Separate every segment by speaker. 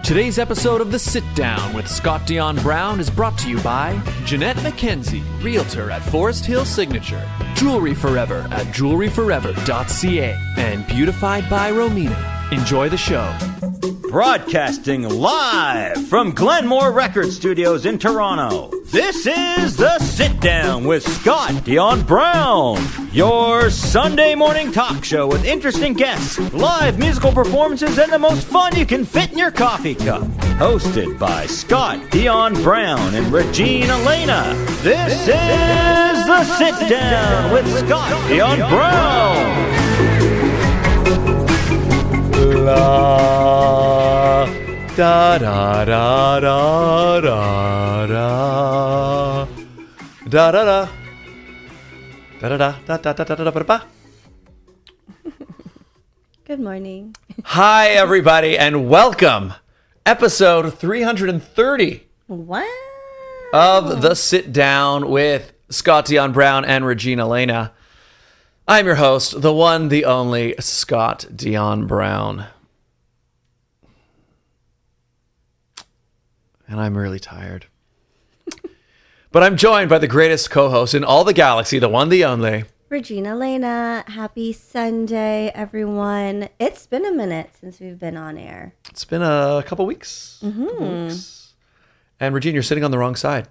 Speaker 1: Today's episode of The Sit Down with Scott Dion Brown is brought to you by Jeanette McKenzie, Realtor at Forest Hill Signature, Jewelry Forever at jewelryforever.ca, and Beautified by Romina. Enjoy the show.
Speaker 2: Broadcasting live from Glenmore Record Studios in Toronto, this is The Sit Down with Scott Dion Brown, your Sunday morning talk show with interesting guests, live musical performances, and the most fun you can fit in your coffee cup. Hosted by Scott Dion Brown and Regine Alaina, this is The Sit Down with Scott Dion Brown.
Speaker 1: La da da da da da da da da da da da da da da da da da.
Speaker 3: Good morning.
Speaker 1: Hi everybody and welcome, episode 330
Speaker 3: Wow.
Speaker 1: of The Sit Down with Scott Dion Brown and Regine Alaina. I'm your host, the one, the only Scott Dion Brown. And I'm really tired. But I'm joined by the greatest co-host in all the galaxy, the one, the only.
Speaker 3: Regine Alaina. Happy Sunday, everyone. It's been a minute since we've been on air.
Speaker 1: It's been a couple weeks. And Regine, you're sitting on the wrong side.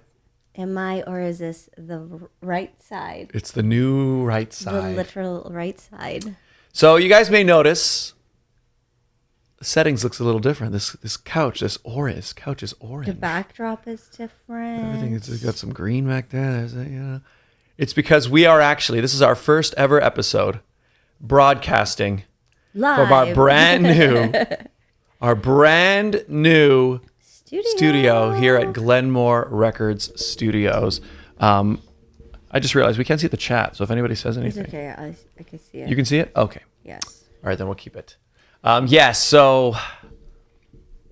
Speaker 3: Am I, or is this the right side?
Speaker 1: It's the new right
Speaker 3: The
Speaker 1: side.
Speaker 3: literal right side.
Speaker 1: So you guys may notice the settings looks a little different. This couch, this couch is orange.
Speaker 3: The backdrop is different.
Speaker 1: Everything it's got some green back there. There's a, you know. It's because we are actually, this is our first ever episode broadcasting
Speaker 3: Live.
Speaker 1: from our brand new studio here at Glenmore Records Studios. I just realized we can't see the chat, so if anybody says anything.
Speaker 3: It's okay. I can see it.
Speaker 1: You can see it? Okay.
Speaker 3: Yes.
Speaker 1: All right, then we'll keep it. Yes, so,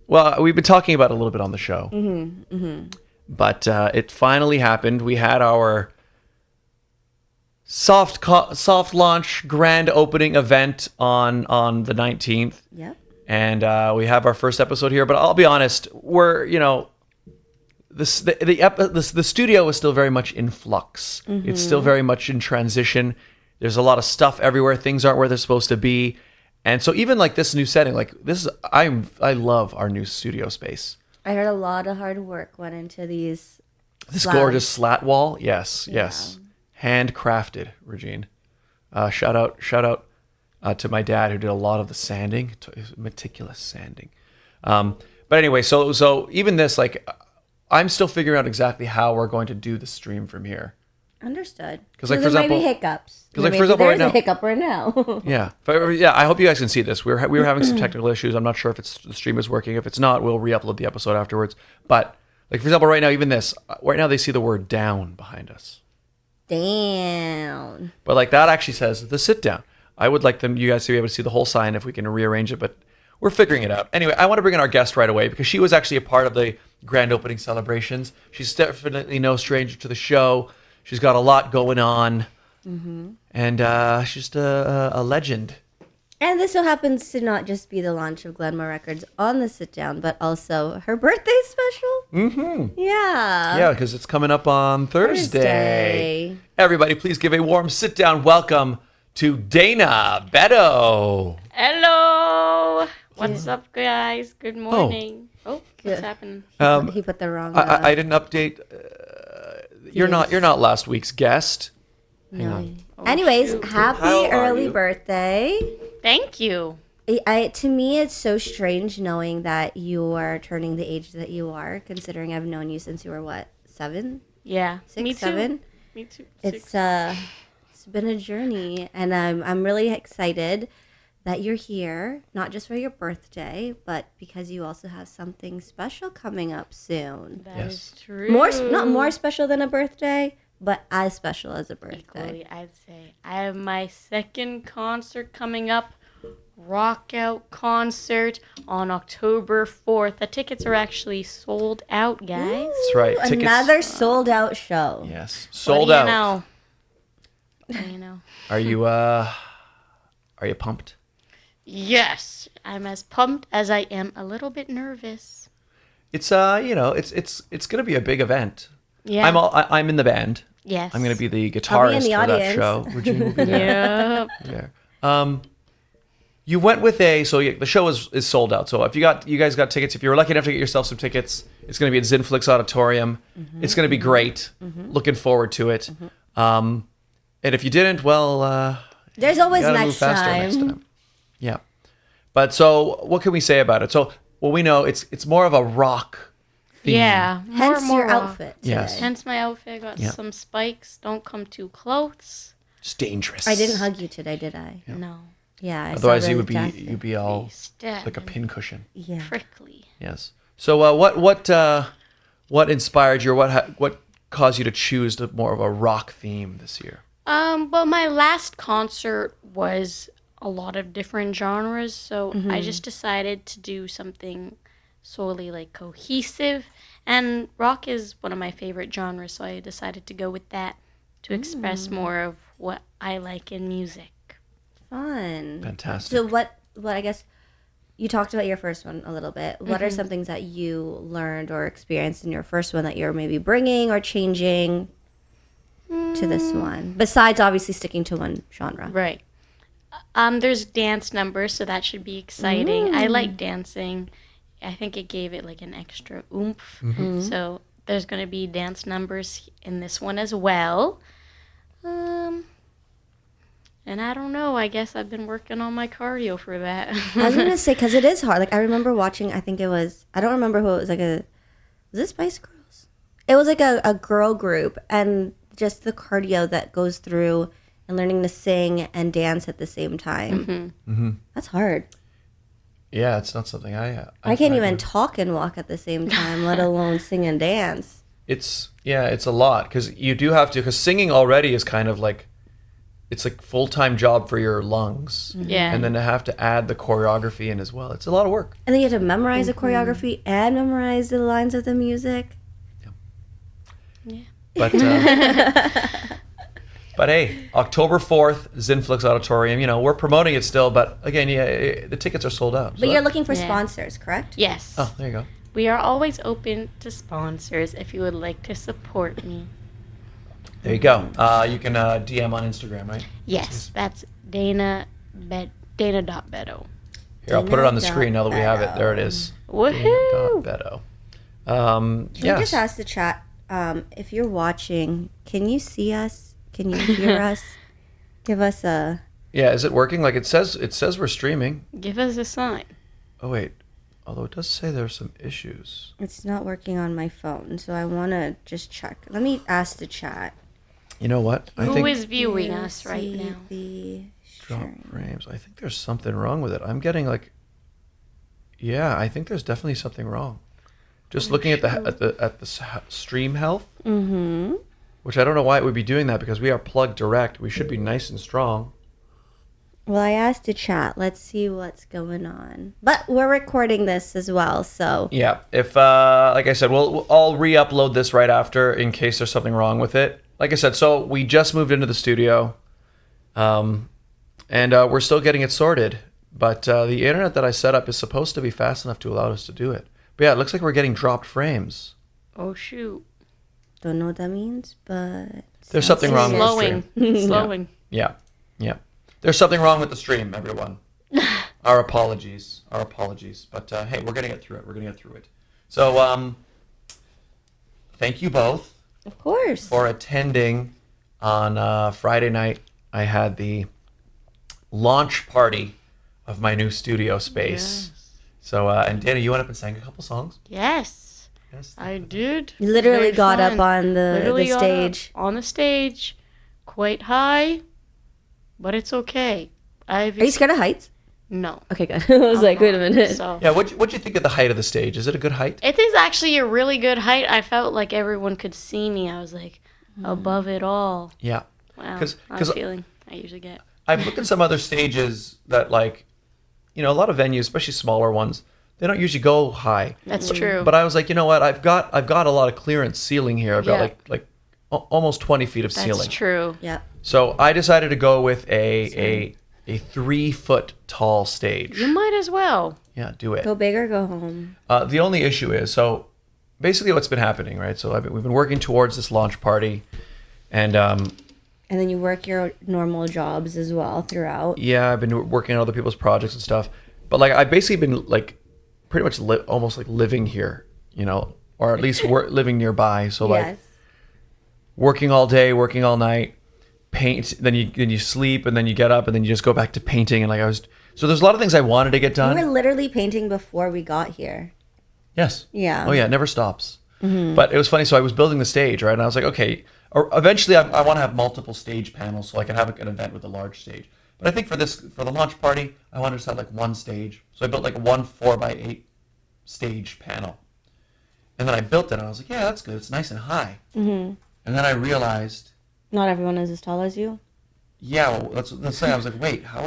Speaker 1: well, we've been talking about it a little bit on the show. But it finally happened. We had our soft launch grand opening event on the 19th.
Speaker 3: Yep.
Speaker 1: And we have our first episode here. But I'll be honest, we're, the studio is still very much in flux. It's still very much in transition. There's a lot of stuff everywhere. Things aren't where they're supposed to be. And so even like this new setting, like this is, I love our new studio space.
Speaker 3: I heard a lot of hard work went into these
Speaker 1: This
Speaker 3: slabs.
Speaker 1: gorgeous slat wall. Yes. Handcrafted, Regine. Shout out to my dad who did a lot of the sanding, meticulous sanding. But anyway, so even this, like, I'm still figuring out exactly how we're going to do the stream from here.
Speaker 3: Understood.
Speaker 1: Because like,
Speaker 3: there
Speaker 1: for example,
Speaker 3: might be hiccups.
Speaker 1: Because like, for example, right now,
Speaker 3: there's a hiccup right now.
Speaker 1: yeah. I hope you guys can see this. We were having some technical issues. I'm not sure if the stream is working. If it's not, we'll re-upload the episode afterwards. But like, for example, right now, even this, right now they see the word down behind us.
Speaker 3: Damn.
Speaker 1: But like that actually says the sit down. I would like you guys to be able to see the whole sign if we can rearrange it, but we're figuring it out. Anyway, I want to bring in our guest right away because she was actually a part of the grand opening celebrations. She's definitely no stranger to the show. She's got a lot going on, and she's just a legend.
Speaker 3: And this so happens to not just be the launch of Glenmore Records on the sit down, but also her birthday special. Yeah,
Speaker 1: because it's coming up on Thursday. Everybody, please give a warm sit down welcome to Dana Beddoe.
Speaker 4: Hello. What's up, guys? Good morning. Oh, what's happening?
Speaker 3: He put the wrong.
Speaker 1: I didn't update. You're not last week's guest. Hang
Speaker 3: no.
Speaker 1: on.
Speaker 3: Anyways,
Speaker 4: shoot.
Speaker 3: happy
Speaker 1: How are
Speaker 3: early
Speaker 1: you?
Speaker 3: birthday.
Speaker 4: Thank you.
Speaker 3: To me, it's so strange knowing that you are turning the age that you are, considering I've known you since you were what, 7?
Speaker 4: Yeah.
Speaker 3: 6,
Speaker 4: Me too.
Speaker 3: 7?
Speaker 4: Me too.
Speaker 3: It's been a journey, and I'm really excited that you're here, not just for your birthday, but because you also have something special coming up soon.
Speaker 4: That is
Speaker 1: Yes.
Speaker 4: true.
Speaker 3: Not more special than a birthday, but as special as a birthday.
Speaker 4: Equally, I'd say. I have my second concert coming up, Rock Out concert on October 4th. The tickets are actually sold out, guys.
Speaker 1: That's right. Tickets.
Speaker 3: Another sold out show.
Speaker 1: Yes,
Speaker 4: What
Speaker 1: sold
Speaker 4: do you
Speaker 1: out.
Speaker 4: know? What do you know?
Speaker 1: Are you pumped?
Speaker 4: Yes, I'm as pumped as I am a little bit nervous.
Speaker 1: It's it's going to be a big event.
Speaker 4: Yeah.
Speaker 1: I'm in the band.
Speaker 4: Yes.
Speaker 1: I'm going to be the
Speaker 3: I'll be in
Speaker 1: guitarist
Speaker 3: the
Speaker 1: for that
Speaker 3: audience.
Speaker 1: show. Regine will be there.
Speaker 4: Yep.
Speaker 1: there. You went with the show is sold out. So if you guys got tickets, if you were lucky enough to get yourself some tickets, it's going to be at Zinflix Auditorium. It's going to be great. Looking forward to it. And if you didn't, well,
Speaker 3: There's always
Speaker 1: you gotta
Speaker 3: next
Speaker 1: move faster next
Speaker 3: time.
Speaker 1: time. Yeah. But so what can we say about it? So we know it's more of a rock theme.
Speaker 4: Yeah.
Speaker 3: Hence
Speaker 4: more
Speaker 3: your
Speaker 4: rock.
Speaker 3: outfit today.
Speaker 1: Yes.
Speaker 4: Hence my outfit. Got some spikes. Don't come too close.
Speaker 1: It's dangerous.
Speaker 3: I didn't hug you today, did I?
Speaker 4: No.
Speaker 3: Yeah. I saw
Speaker 1: Otherwise, you
Speaker 3: the
Speaker 1: would be
Speaker 3: jacket.
Speaker 1: you'd be all
Speaker 4: Stab
Speaker 1: like a
Speaker 4: and
Speaker 1: pincushion.
Speaker 3: Yeah.
Speaker 4: prickly.
Speaker 1: Yes. So what inspired you, or what caused you to choose more of a rock theme this year?
Speaker 4: Well, my last concert was a lot of different genres, so I just decided to do something solely like cohesive. And rock is one of my favorite genres, so I decided to go with that to express more of what I like in music.
Speaker 3: Fun.
Speaker 1: Fantastic.
Speaker 3: So what I guess you talked about your first one a little bit. What are some things that you learned or experienced in your first one that you're maybe bringing or changing to this one? Besides obviously sticking to one genre.
Speaker 4: Right. There's dance numbers, so that should be exciting. I like dancing. I think it gave it like an extra oomph. So there's going to be dance numbers in this one as well. And I don't know. I guess I've been working on my cardio for that.
Speaker 3: I was gonna say because it is hard. Like I remember watching. I think it was. I don't remember who it was. Was it Spice Girls? It was like a girl group, and just the cardio that goes through and learning to sing and dance at the same time. That's hard.
Speaker 1: Yeah, it's not something I
Speaker 3: can't even talk and walk at the same time, let alone sing and dance.
Speaker 1: It's a lot because you do have to, because singing already is kind of like, it's like full-time job for your lungs.
Speaker 4: Yeah.
Speaker 1: And then to have to add the choreography in as well. It's a lot of work.
Speaker 3: And then you have to memorize the choreography and memorize the lines of the music.
Speaker 1: But but hey, October 4th, Zinflix Auditorium. We're promoting it still, but again, the tickets are sold out.
Speaker 3: But
Speaker 1: so
Speaker 3: you're looking for
Speaker 4: Yeah.
Speaker 3: sponsors, correct?
Speaker 4: Yes.
Speaker 1: Oh, there you go.
Speaker 4: We are always open to sponsors if you would like to support me.
Speaker 1: There you go. You can DM on Instagram, right?
Speaker 4: Yes, that's Dana.Beddoe.
Speaker 1: Here, I'll put it on the screen now that we have it. There it is.
Speaker 4: Woohoo!
Speaker 1: Beddoe.
Speaker 3: Can you
Speaker 1: Yes.
Speaker 3: just ask the chat, if you're watching, can you see us? Can you hear us? Give us a...
Speaker 1: Yeah, is it working? Like it says we're streaming.
Speaker 4: Give us a sign.
Speaker 1: Oh wait. Although it does say there's some issues.
Speaker 3: It's not working on my phone, so I want to just check. Let me ask the chat.
Speaker 1: You know what? I
Speaker 4: Who
Speaker 1: think
Speaker 4: is viewing
Speaker 3: You
Speaker 4: us right
Speaker 3: see
Speaker 4: now?
Speaker 3: The
Speaker 1: drop
Speaker 3: sharing.
Speaker 1: frames. I think there's something wrong with it. I'm getting like, yeah, I think there's definitely something wrong. Just looking at the stream health, which I don't know why it would be doing that because we are plugged direct. We should be nice and strong.
Speaker 3: Well, I asked the chat. Let's see what's going on. But we're recording this as well, so...
Speaker 1: Yeah, if like I said, I'll re-upload this right after in case there's something wrong with it. Like I said, so we just moved into the studio, and we're still getting it sorted. But the internet that I set up is supposed to be fast enough to allow us to do it. But yeah, it looks like we're getting dropped frames.
Speaker 4: Oh, shoot.
Speaker 3: Don't know what that means, but...
Speaker 1: There's something wrong with the
Speaker 4: Slowing.
Speaker 1: stream.
Speaker 4: Slowing.
Speaker 1: Yeah. There's something wrong with the stream, everyone. Our apologies. But hey, we're gonna get through it. So thank you both
Speaker 3: Of course.
Speaker 1: for attending on Friday night. I had the launch party of my new studio space. So and Dana, you went up and sang a couple songs.
Speaker 4: Yes,
Speaker 1: Yes.
Speaker 4: I did.
Speaker 3: You literally
Speaker 4: Very
Speaker 3: got
Speaker 4: fun.
Speaker 3: up on the
Speaker 4: Literally got up
Speaker 3: stage.
Speaker 4: on the stage, quite high, but it's okay.
Speaker 3: Are you scared of heights?
Speaker 4: No.
Speaker 3: Okay, good. I was like, wait a minute.
Speaker 4: So
Speaker 1: Yeah. What'd you think of the height of the stage? Is it a good height?
Speaker 4: it is actually a really good height. I felt like everyone could see me. I was like above it all.
Speaker 1: Yeah.
Speaker 4: Wow.
Speaker 1: 'Cause-
Speaker 4: I'm
Speaker 1: 'cause-
Speaker 4: feeling I usually get.
Speaker 1: I've looked at some other stages that, like, a lot of venues, especially smaller ones, they don't usually go high.
Speaker 4: That's true.
Speaker 1: But I was like, you know what? I've got a lot of clearance ceiling here. I've got
Speaker 4: Yeah.
Speaker 1: like almost 20 feet of
Speaker 4: That's
Speaker 1: ceiling.
Speaker 4: true.
Speaker 3: Yeah.
Speaker 1: So I decided to go with a a 3-foot tall stage.
Speaker 4: You might as well.
Speaker 1: Yeah, do it.
Speaker 3: Go big or go home.
Speaker 1: The only issue is, so basically what's been happening, right? So we've been working towards this launch party, and
Speaker 3: And then you work your normal jobs as well throughout.
Speaker 1: yeah, I've been working on other people's projects and stuff. But like I've basically been like pretty much almost like living here, you know, or at least living nearby. So like
Speaker 3: Yes.
Speaker 1: working all day, working all night, paint, then you sleep, and then you get up, and then you just go back to painting. And like so there's a lot of things I wanted to get done.
Speaker 3: We were literally painting before we got here.
Speaker 1: Yes.
Speaker 3: Yeah.
Speaker 1: Oh yeah, it never stops. But it was funny. So I was building the stage, right? And I was like, okay, or eventually I want to have multiple stage panels so I can have an event with a large stage. But I think for the launch party, I wanted to have like one stage. So I built like one 4x8 stage panel. And then I built it, and I was like, yeah, that's good. It's nice and high. And then I realized,
Speaker 3: Not everyone is as tall as you.
Speaker 1: yeah, well, that's the thing. I was like, wait, how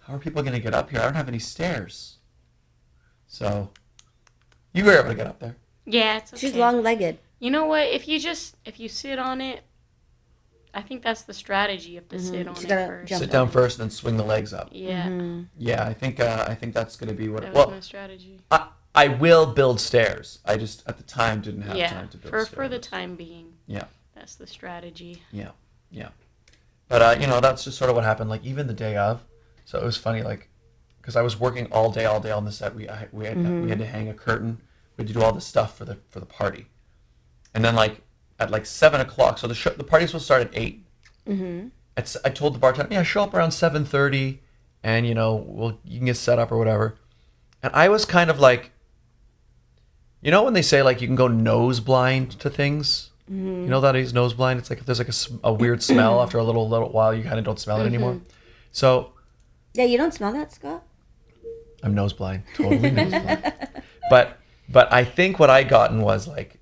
Speaker 1: are people going to get up here? I don't have any stairs. So you were able to get up there.
Speaker 4: Yeah, it's okay.
Speaker 3: She's long-legged.
Speaker 4: You know what? If you sit on it, I think that's the strategy. You have to sit on
Speaker 3: She's
Speaker 4: it
Speaker 3: gotta
Speaker 4: first.
Speaker 3: jump
Speaker 1: Sit down first, then swing the legs up.
Speaker 4: Yeah,
Speaker 1: Yeah, I think that's going to be what.
Speaker 4: that was
Speaker 1: Well,
Speaker 4: my strategy.
Speaker 1: I will build stairs. I just at the time didn't have
Speaker 4: Yeah,
Speaker 1: time to build stairs.
Speaker 4: for the time being,
Speaker 1: Yeah,
Speaker 4: that's the strategy.
Speaker 1: yeah. But that's just sort of what happened. Like even the day of, so it was funny. Like, because I was working all day on the set. We had to hang a curtain. We had to do all this stuff for the party, and then like at like 7:00. So the party's supposed to start at 8. I told the bartender, yeah, show up around 7:30, and you can get set up or whatever. And I was kind of like, when they say like you can go nose blind to things. You know that is nose blind. It's like if there's like a weird smell after a little while, you kind of don't smell it anymore. So
Speaker 3: Yeah, you don't smell that, Scott?
Speaker 1: I'm nose blind, totally nose blind. But I think what I gotten was like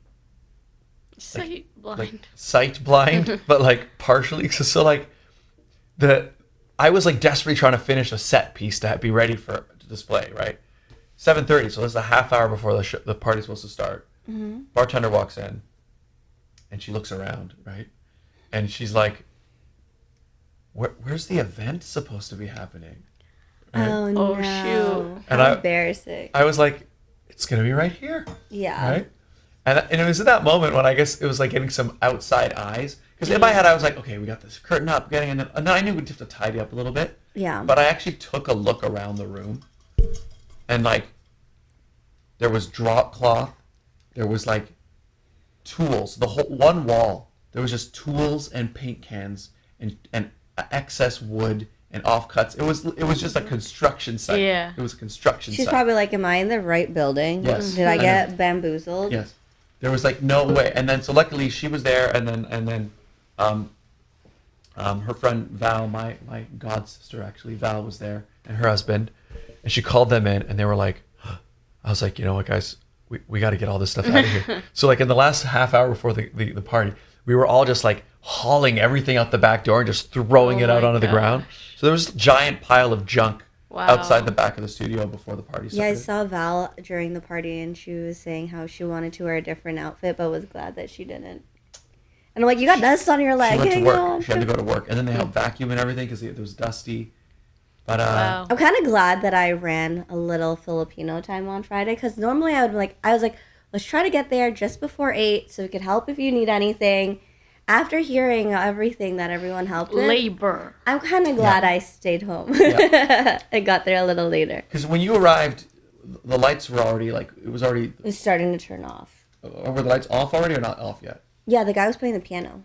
Speaker 4: Sight blind.
Speaker 1: like sight blind, but like partially. So like I was like desperately trying to finish a set piece to be ready to display, right? 7:30, so this is a half hour before the party's supposed to start. Bartender walks in, and she looks around, right? And she's like, where's the event supposed to be happening? Right?
Speaker 3: Oh, no.
Speaker 4: Oh, shoot.
Speaker 1: And
Speaker 3: How embarrassing.
Speaker 1: I was like, it's going to be right here.
Speaker 3: Yeah.
Speaker 1: Right? And it was in that moment when I guess it was like getting some outside eyes. Because in my head, I was like, okay, we got this curtain up, and then I knew we'd have to tidy up a little bit.
Speaker 3: Yeah.
Speaker 1: But I actually took a look around the room, and like, there was drop cloth, there was like tools, the whole one wall. There was just tools and paint cans and excess wood and offcuts. It was just a construction site.
Speaker 4: Yeah.
Speaker 1: It was a construction
Speaker 3: She's
Speaker 1: site.
Speaker 3: probably like, am I in the right building?
Speaker 1: Yes.
Speaker 3: Did I
Speaker 1: I
Speaker 3: get bamboozled?
Speaker 1: Yes. There was like no way. And then so luckily she was there, and then her friend Val, my god sister actually, Val was there, and her husband, and she called them in, and they were like, I was like, you know what, guys, we got to get all this stuff out of here. So like in the last half hour before the party, we were all just like hauling everything out the back door and just throwing it out onto the ground. So there was a giant pile of junk outside the back of the studio before the party started.
Speaker 3: Yeah, I saw Val during the party, and she was saying how she wanted to wear a different outfit, but was glad that she didn't. And I'm like, you got dust on your leg.
Speaker 1: She went to
Speaker 3: Hang
Speaker 1: work.
Speaker 3: on.
Speaker 1: She had to go to work, and then they helped vacuum and everything because it was dusty. But
Speaker 4: Wow.
Speaker 3: I'm kind of glad that I ran a little Filipino time on Friday, because normally I was like, let's try to get there just before 8 so we could help if you need anything. After hearing everything that everyone helped with,
Speaker 4: Labor.
Speaker 3: I'm kind of glad I stayed home
Speaker 1: Yeah.
Speaker 3: and got there a little later.
Speaker 1: because when you arrived, the lights were already like it was already.
Speaker 3: It was starting to turn off.
Speaker 1: Were the lights off already or not off yet?
Speaker 3: Yeah, the guy was playing the piano.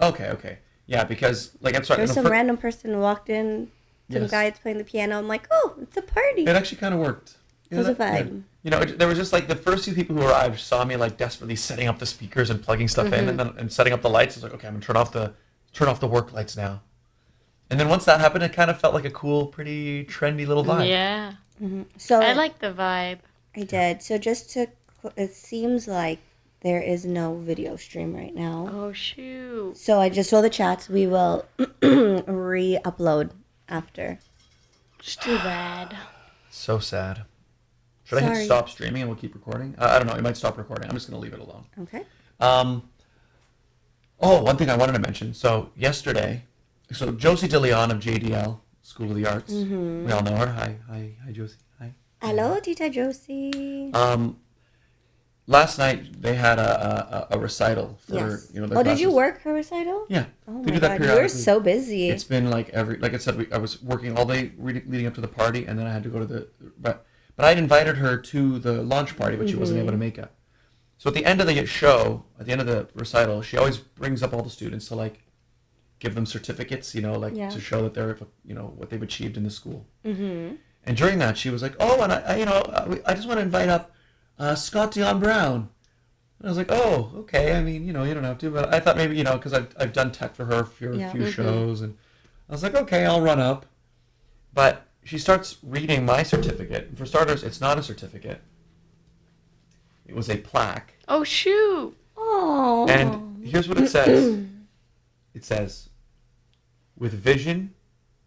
Speaker 1: Okay. Yeah, because like I'm sorry.
Speaker 3: There's some random person who walked in, some
Speaker 1: Yes.
Speaker 3: guy playing the piano. I'm like, oh, it's a party.
Speaker 1: It actually kind of worked.
Speaker 3: It was a vibe.
Speaker 1: There was just like the first few people who arrived saw me like desperately setting up the speakers and plugging stuff in, and setting up the lights. I was like, okay, I'm gonna turn off the work lights now. And then once that happened, it kind of felt like a cool, pretty trendy little vibe.
Speaker 4: Yeah.
Speaker 3: So
Speaker 4: I like the vibe.
Speaker 3: I did. So it seems like there is no video stream right now.
Speaker 4: Oh, shoot.
Speaker 3: So I just saw the chats. We will re-upload after.
Speaker 4: It's too bad.
Speaker 1: So sad. Should I hit
Speaker 3: Sorry.
Speaker 1: stop streaming and we'll keep recording? I don't know. It might stop recording. I'm just gonna leave it alone.
Speaker 3: Okay.
Speaker 1: One thing I wanted to mention. So yesterday, Josie DeLeon of JDL School of the Arts. We all know her. Hi, Josie. Hi.
Speaker 3: Hello, Tita Josie.
Speaker 1: Last night they had a recital for
Speaker 3: Yes.
Speaker 1: their
Speaker 3: Did you
Speaker 1: classes.
Speaker 3: work her recital?
Speaker 1: Yeah.
Speaker 3: Oh
Speaker 1: They
Speaker 3: my
Speaker 1: do that
Speaker 3: God, you're
Speaker 1: periodically.
Speaker 3: so busy.
Speaker 1: It's been like like I said, I was working all day leading up to the party, and then I had to go to but I'd invited her to the launch party, but she wasn't able to make it. So at the end of the show, at the end of the recital, she always brings up all the students to like give them certificates, to show that they're, what they've achieved in the school. Mm-hmm. And during that, she was like, "Oh, and I just want to invite up Scott Dion Brown." And I was like, "Oh, okay. I mean, you don't have to." But I thought maybe, because I've done tech for her for a few shows, and I was like, "Okay, I'll run up." But she starts reading my certificate. And for starters, it's not a certificate. It was a plaque.
Speaker 4: Oh, shoot.
Speaker 3: Oh.
Speaker 1: And here's what it says. It says, "With vision,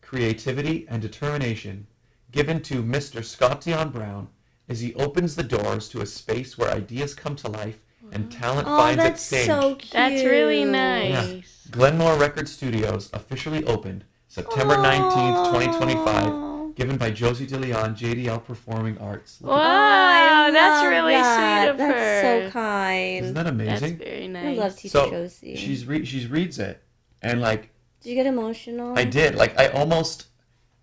Speaker 1: creativity, and determination given to Mr. Scott Dion Brown as he opens the doors to a space where ideas come to life and talent finds its stage."
Speaker 3: So cute.
Speaker 4: That's really nice.
Speaker 1: Yeah. Glenmore Record Studios officially opened September 19th, 2025, given by Josie DeLeon, JDL Performing Arts.
Speaker 4: Wow,
Speaker 3: I
Speaker 4: that's
Speaker 3: love
Speaker 4: really
Speaker 3: that.
Speaker 4: sweet of her.
Speaker 3: That's so kind.
Speaker 1: Isn't that amazing?
Speaker 4: That's very
Speaker 3: I
Speaker 4: nice.
Speaker 3: love Tita
Speaker 1: So
Speaker 3: Josie.
Speaker 1: she reads it, and like
Speaker 3: Did you get emotional?
Speaker 1: I did. Like I almost,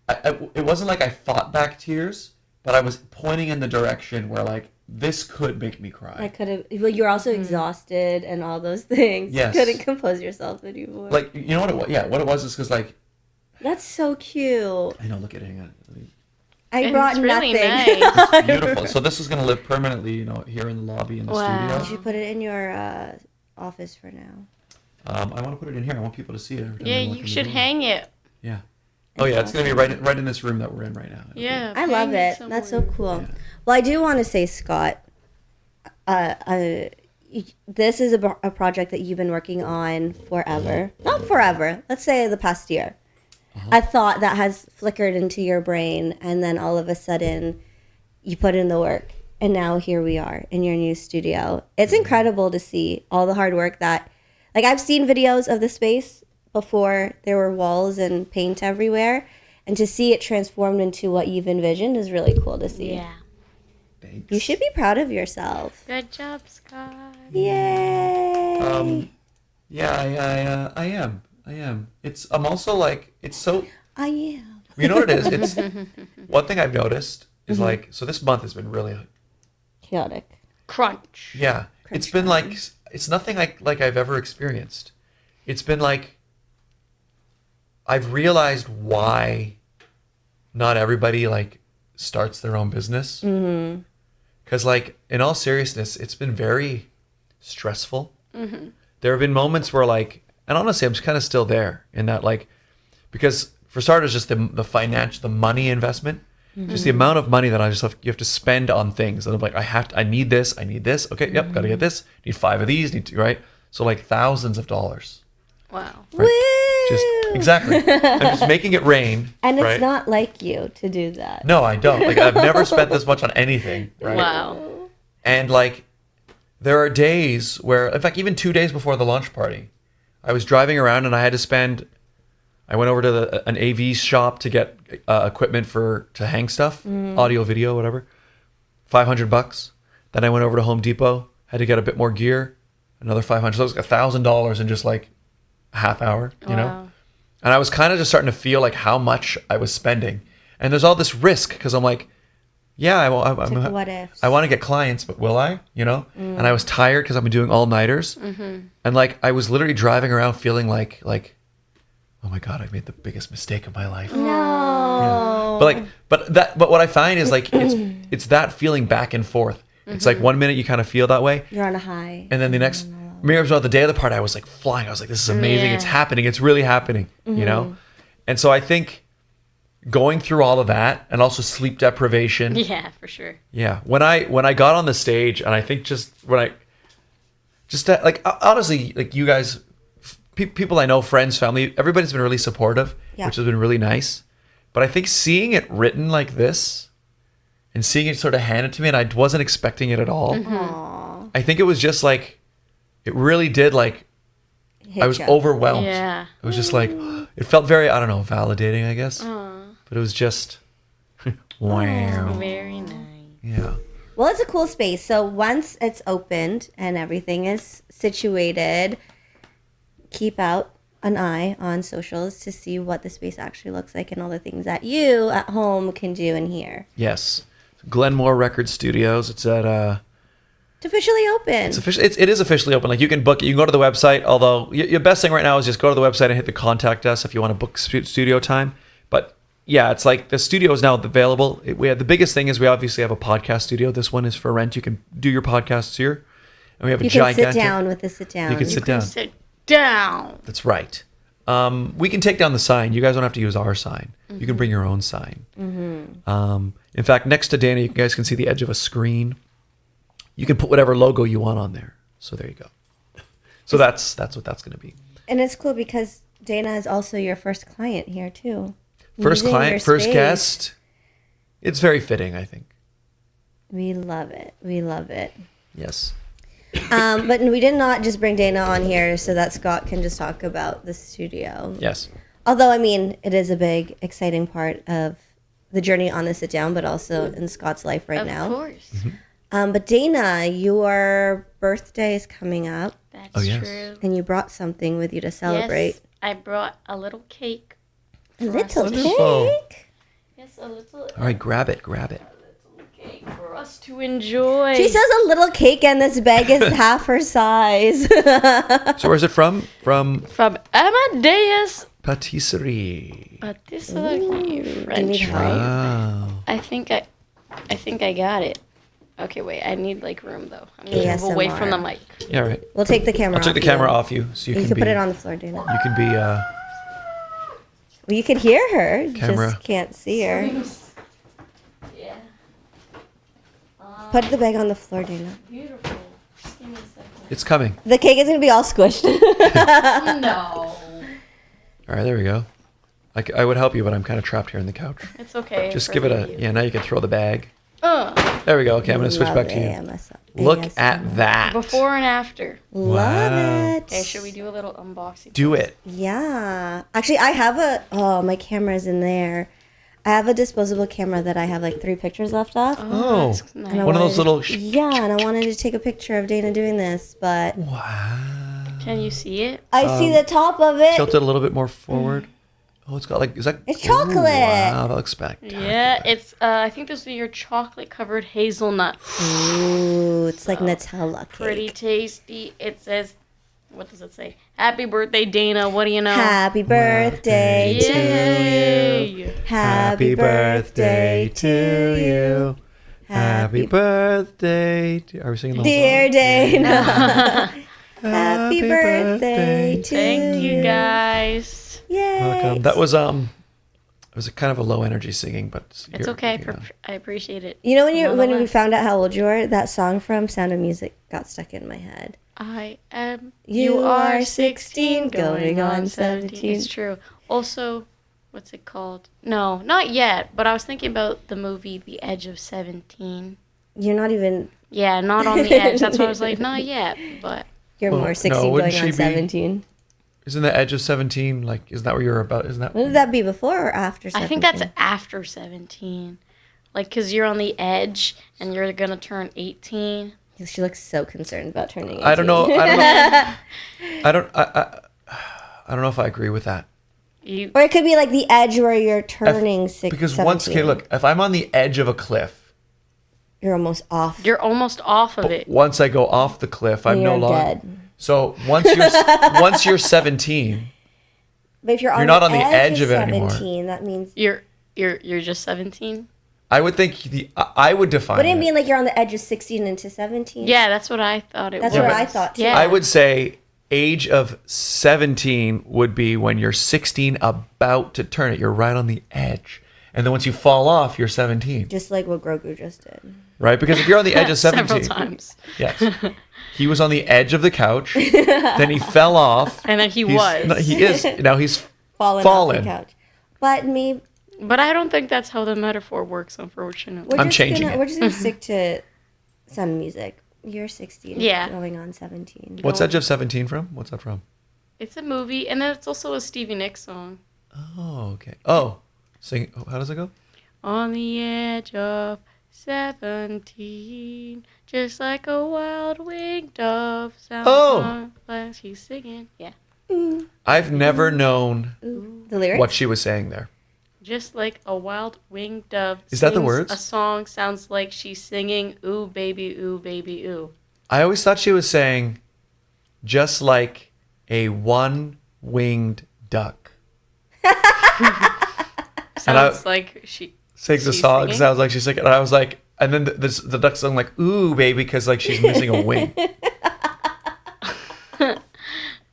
Speaker 1: it wasn't like I fought back tears, but I was pointing in the direction where like this could make me cry.
Speaker 3: I could have. Well, you're also exhausted and all those things.
Speaker 1: Yes.
Speaker 3: You couldn't compose yourself anymore.
Speaker 1: Like, you know what it was? Yeah, what it was is because like,
Speaker 3: That's so cute.
Speaker 1: I know. Look at it. Hang on.
Speaker 3: I
Speaker 4: And
Speaker 3: brought
Speaker 4: it's really
Speaker 3: nothing.
Speaker 4: nice.
Speaker 1: It's beautiful. So this is gonna live permanently, here in the lobby in the
Speaker 4: Wow.
Speaker 3: You
Speaker 1: studio.
Speaker 3: should put it in your office for now.
Speaker 1: I want to put it in here. I want people to see it. Every time
Speaker 4: Yeah,
Speaker 1: they walk in
Speaker 4: you
Speaker 1: the
Speaker 4: should
Speaker 1: door.
Speaker 4: hang it.
Speaker 1: Yeah. Oh yeah, it's gonna be right in this room that we're in right now. It'll be-
Speaker 4: Yeah.
Speaker 3: I love
Speaker 4: hang
Speaker 3: it. That's so
Speaker 4: somewhere.
Speaker 3: cool.
Speaker 1: Yeah.
Speaker 3: Well, I do want to say, Scott, this is a project that you've been working on forever. Not forever. Let's say the past year. A thought that has flickered into your brain, and then all of a sudden, you put in the work, and now here we are in your new studio. It's incredible to see all the hard work that, like, I've seen videos of the space before there were walls and paint everywhere, and to see it transformed into what you've envisioned is really cool to see.
Speaker 4: Yeah.
Speaker 1: Thanks.
Speaker 3: You should be proud of yourself.
Speaker 4: Good job, Scott.
Speaker 3: Yay!
Speaker 1: Yeah, I am. I'm also like, it's so.
Speaker 3: I am.
Speaker 1: You know what it is? It's one thing I've noticed is like, so this month has been really,
Speaker 3: Chaotic.
Speaker 4: Crunch.
Speaker 1: yeah. It's been like, it's nothing like I've ever experienced. It's been like, I've realized why not everybody like starts their own business. Mm-hmm. Because like, in all seriousness, it's been very stressful. Mm-hmm. There have been moments where like, and honestly, I'm just kind of still there in that like, because for starters, just the money investment, just the amount of money that you have to spend on things. And I'm like, I need this. Okay, yep, gotta get this. Need 5 of these. Right? So like thousands of dollars.
Speaker 4: Wow.
Speaker 3: Woo!
Speaker 1: Just exactly. I'm just making it rain.
Speaker 3: And it's
Speaker 1: right?
Speaker 3: not like you to do that.
Speaker 1: No, I don't. Like I've never spent this much on anything. Right?
Speaker 4: Wow.
Speaker 1: And like, there are days where, in fact, even 2 days before the launch party, I was driving around and I had to spend. I went over to an AV shop to get equipment to hang stuff, audio, video, whatever. $500. Then I went over to Home Depot, had to get a bit more gear, another $500. So it was $1,000 in just like a half hour, you know.
Speaker 4: Wow.
Speaker 1: And I was kind of just starting to feel like how much I was spending, and there's all this risk because I'm like, yeah,
Speaker 3: What ifs?
Speaker 1: I want to get clients, but will I? And I was tired because I've been doing all-nighters. Mm-hmm. And like, I was literally driving around feeling like, oh my God, I made the biggest mistake of my life.
Speaker 3: No.
Speaker 1: But what I find is like, it's that feeling back and forth. It's like 1 minute you kind of feel that way.
Speaker 3: You're on a high.
Speaker 1: And then the next, the day of the party, I was like flying. I was like, this is amazing.
Speaker 4: Yeah.
Speaker 1: It's happening. It's really happening, And so I think going through all of that and also sleep deprivation.
Speaker 4: Yeah, for sure.
Speaker 1: Yeah. When I got on the stage, and I think like honestly, like you guys, people I know, friends, family, everybody's been really supportive, which has been really nice. But I think seeing it written like this and seeing it sort of handed to me, and I wasn't expecting it at all.
Speaker 3: Aww.
Speaker 1: I think it was just like, it really did like, I was
Speaker 3: Hit ya.
Speaker 1: overwhelmed.
Speaker 4: Yeah.
Speaker 1: It was just like, it felt very, I don't know, validating, I guess. But it was just wow.
Speaker 4: Very nice.
Speaker 1: Yeah.
Speaker 3: Well, it's a cool space. So once it's opened and everything is situated, keep out an eye on socials to see what the space actually looks like and all the things that you at home can do in here.
Speaker 1: Yes. Glenmore Record Studios. It's at
Speaker 3: It's officially open.
Speaker 1: It is officially open. Like you can book it. You can go to the website. Although your best thing right now is just go to the website and hit the contact us if you want to book studio time. But yeah, it's like the studio is now available. We have the biggest thing is we obviously have a podcast studio. This one is for rent. You can do your podcasts here, and we have
Speaker 3: you
Speaker 1: a
Speaker 3: can
Speaker 1: gigantic.
Speaker 3: sit down with the sit down.
Speaker 1: You can sit down.
Speaker 4: Sit down.
Speaker 1: That's right. We can take down the sign. You guys don't have to use our sign. Mm-hmm. You can bring your own sign. Mm-hmm. In fact, next to Dana, you guys can see the edge of a screen. You can put whatever logo you want on there. So there you go. So that's what that's going to be.
Speaker 3: And it's cool because Dana is also your first client here too.
Speaker 1: First
Speaker 3: Using
Speaker 1: client,
Speaker 3: your
Speaker 1: first
Speaker 3: space.
Speaker 1: guest. It's very fitting, I think.
Speaker 3: We love it. We love it.
Speaker 1: Yes.
Speaker 3: But we did not just bring Dana on here so that Scott can just talk about the studio.
Speaker 1: Yes.
Speaker 3: Although, I mean, it is a big, exciting part of the journey on the sit down, but also in Scott's life right now.
Speaker 4: Of course.
Speaker 3: But Dana, your birthday is coming up,
Speaker 4: That's true.
Speaker 3: and you brought something with you to celebrate.
Speaker 4: Yes, I brought a little cake.
Speaker 3: A little
Speaker 1: Wonderful.
Speaker 3: cake.
Speaker 4: Yes, a little.
Speaker 1: All right, grab it.
Speaker 4: A little cake for us to enjoy.
Speaker 3: She says a little cake, and this bag is half her size.
Speaker 1: So where's it from? From
Speaker 4: Amadeus
Speaker 1: Patisserie.
Speaker 4: Patisserie French
Speaker 3: help?
Speaker 4: fries.
Speaker 1: Wow.
Speaker 4: I think I got it. Okay, wait. I need room though. I'm gonna move away from the mic.
Speaker 1: Yeah, all right.
Speaker 3: We'll take the camera
Speaker 1: I'll take the
Speaker 3: off
Speaker 1: camera
Speaker 3: you.
Speaker 1: off you so you
Speaker 3: You
Speaker 1: can
Speaker 3: can
Speaker 1: be.
Speaker 3: put it on the floor, Dana.
Speaker 1: You can be.
Speaker 3: Well, you could hear her. You
Speaker 1: Camera.
Speaker 3: just can't see her.
Speaker 4: Yeah.
Speaker 3: Put the bag on the floor, Dana.
Speaker 4: Beautiful. Just give me a second.
Speaker 1: It's coming.
Speaker 3: The cake is going to be all squished.
Speaker 4: No.
Speaker 1: All right, there we go. I would help you, but I'm kind of trapped here on the couch.
Speaker 4: It's okay.
Speaker 1: Just give it a. Yeah, now you can throw the bag. There we go. Okay, I'm going to switch back to you. Look at that.
Speaker 4: Before and after.
Speaker 3: Love
Speaker 1: Wow.
Speaker 3: it.
Speaker 4: Okay, should we do a little unboxing?
Speaker 1: Do it.
Speaker 3: Yeah. Actually, I have my camera's in there. I have a disposable camera that I have like 3 pictures left off.
Speaker 1: Oh,
Speaker 4: that's nice.
Speaker 3: And I
Speaker 1: one of those
Speaker 3: wanted-
Speaker 1: little.
Speaker 3: Yeah, and I wanted to take a picture of Dana doing this, but
Speaker 1: Wow.
Speaker 4: Can you see it?
Speaker 3: I see the top of it.
Speaker 1: Tilt it a little bit more forward. Oh, it's got like. Is that?
Speaker 3: It's chocolate.
Speaker 1: Ooh, wow, that looks spectacular.
Speaker 4: Yeah, it's. I think those are your chocolate-covered hazelnuts.
Speaker 3: Ooh, it's like Nutella cake.
Speaker 4: Pretty tasty. It says, what does it say? Happy birthday, Dana. What do you know?
Speaker 3: Happy birthday to you.
Speaker 4: Yay!
Speaker 3: Happy birthday to you.
Speaker 1: Happy birthday. Are we singing the whole
Speaker 3: Dear
Speaker 1: song?
Speaker 3: Dana. Happy birthday to
Speaker 4: Thank you guys.
Speaker 3: Yay.
Speaker 1: Welcome. That was it was a kind of a low energy singing, but
Speaker 4: It's
Speaker 1: you're-
Speaker 4: okay.
Speaker 1: you know.
Speaker 4: I appreciate it.
Speaker 3: You know when we
Speaker 4: Nonetheless.
Speaker 3: found out how old you were, that song from Sound of Music got stuck in my head.
Speaker 4: I am.
Speaker 3: You
Speaker 4: You
Speaker 3: are
Speaker 4: are
Speaker 3: 16,
Speaker 4: 16, going on
Speaker 3: 17.
Speaker 4: 17. It's true. Also, what's it called? No, not yet. But I was thinking about the movie The Edge of 17.
Speaker 3: You're not even.
Speaker 4: Yeah, not on the edge. That's why I was like, not yet. But
Speaker 3: You're
Speaker 1: Well,
Speaker 3: more
Speaker 1: no,
Speaker 3: 16
Speaker 1: wouldn't
Speaker 3: going
Speaker 1: she
Speaker 3: on
Speaker 1: be-
Speaker 3: 17.
Speaker 1: Isn't the edge of 17 like? Isn't that where you're about? Isn't that?
Speaker 3: Would that be before or after 17?
Speaker 4: I think that's after 17. Like, because you're on the edge and you're going to turn 18.
Speaker 3: She looks so concerned about turning 18.
Speaker 1: I don't know. I don't know if I agree with that.
Speaker 4: You,
Speaker 3: Or it could be like the edge where you're turning 16.
Speaker 1: Because once, okay, look, if I'm on the edge of a cliff,
Speaker 3: You're almost off.
Speaker 4: you're almost off of it.
Speaker 1: once I go off the cliff, I'm no
Speaker 3: You're
Speaker 1: longer.
Speaker 3: dead.
Speaker 1: So once you're 17,
Speaker 3: But if you're
Speaker 1: You're not on the edge of it
Speaker 3: 17,
Speaker 1: anymore.
Speaker 3: that means.
Speaker 4: You're just 17?
Speaker 1: I would think I would define.
Speaker 3: Wouldn't it
Speaker 1: it.
Speaker 3: mean like you're on the edge of 16 into 17?
Speaker 4: Yeah, that's what I thought it
Speaker 3: That's
Speaker 4: was.
Speaker 3: what
Speaker 1: but-
Speaker 3: I thought too.
Speaker 4: Yeah.
Speaker 1: I would say age of 17 would be when you're 16 about to turn it. You're right on the edge. And then once you fall off, you're 17.
Speaker 3: Just like what Grogu just did.
Speaker 1: Right? Because if you're on the edge of 17.
Speaker 4: Several times.
Speaker 1: Yes. He was on the edge of the couch. Then he fell off.
Speaker 4: And then he
Speaker 1: He's-
Speaker 4: was.
Speaker 1: No, he is. Now he's
Speaker 3: Fallen off
Speaker 1: fallen.
Speaker 3: the couch. But maybe
Speaker 4: But I don't think that's how the metaphor works, unfortunately.
Speaker 1: I'm changing it.
Speaker 3: We're just gonna stick to Sound Music. You're 16.
Speaker 4: Yeah.
Speaker 3: Going on 17.
Speaker 1: What's Edge of 17 from? What's that from?
Speaker 4: It's a movie, and then it's also a Stevie Nicks song.
Speaker 1: Oh, okay. Oh, Sing. How does it go?
Speaker 4: On the edge of 17, just like a wild winged dove. Sounds like she's singing. Yeah.
Speaker 1: I've never known
Speaker 3: The lyrics?
Speaker 1: what she was saying there.
Speaker 4: Just like a wild winged dove.
Speaker 1: Is that the
Speaker 4: sings
Speaker 1: words?
Speaker 4: A song sounds like she's singing, ooh, baby, ooh.
Speaker 1: I always thought she was saying, just like a one-winged duck.
Speaker 4: Sounds like she
Speaker 1: Sings a
Speaker 4: she's
Speaker 1: song,
Speaker 4: singing?
Speaker 1: sounds like she's singing. And I was like, and then the duck's song like, ooh, baby, because like she's missing a wing.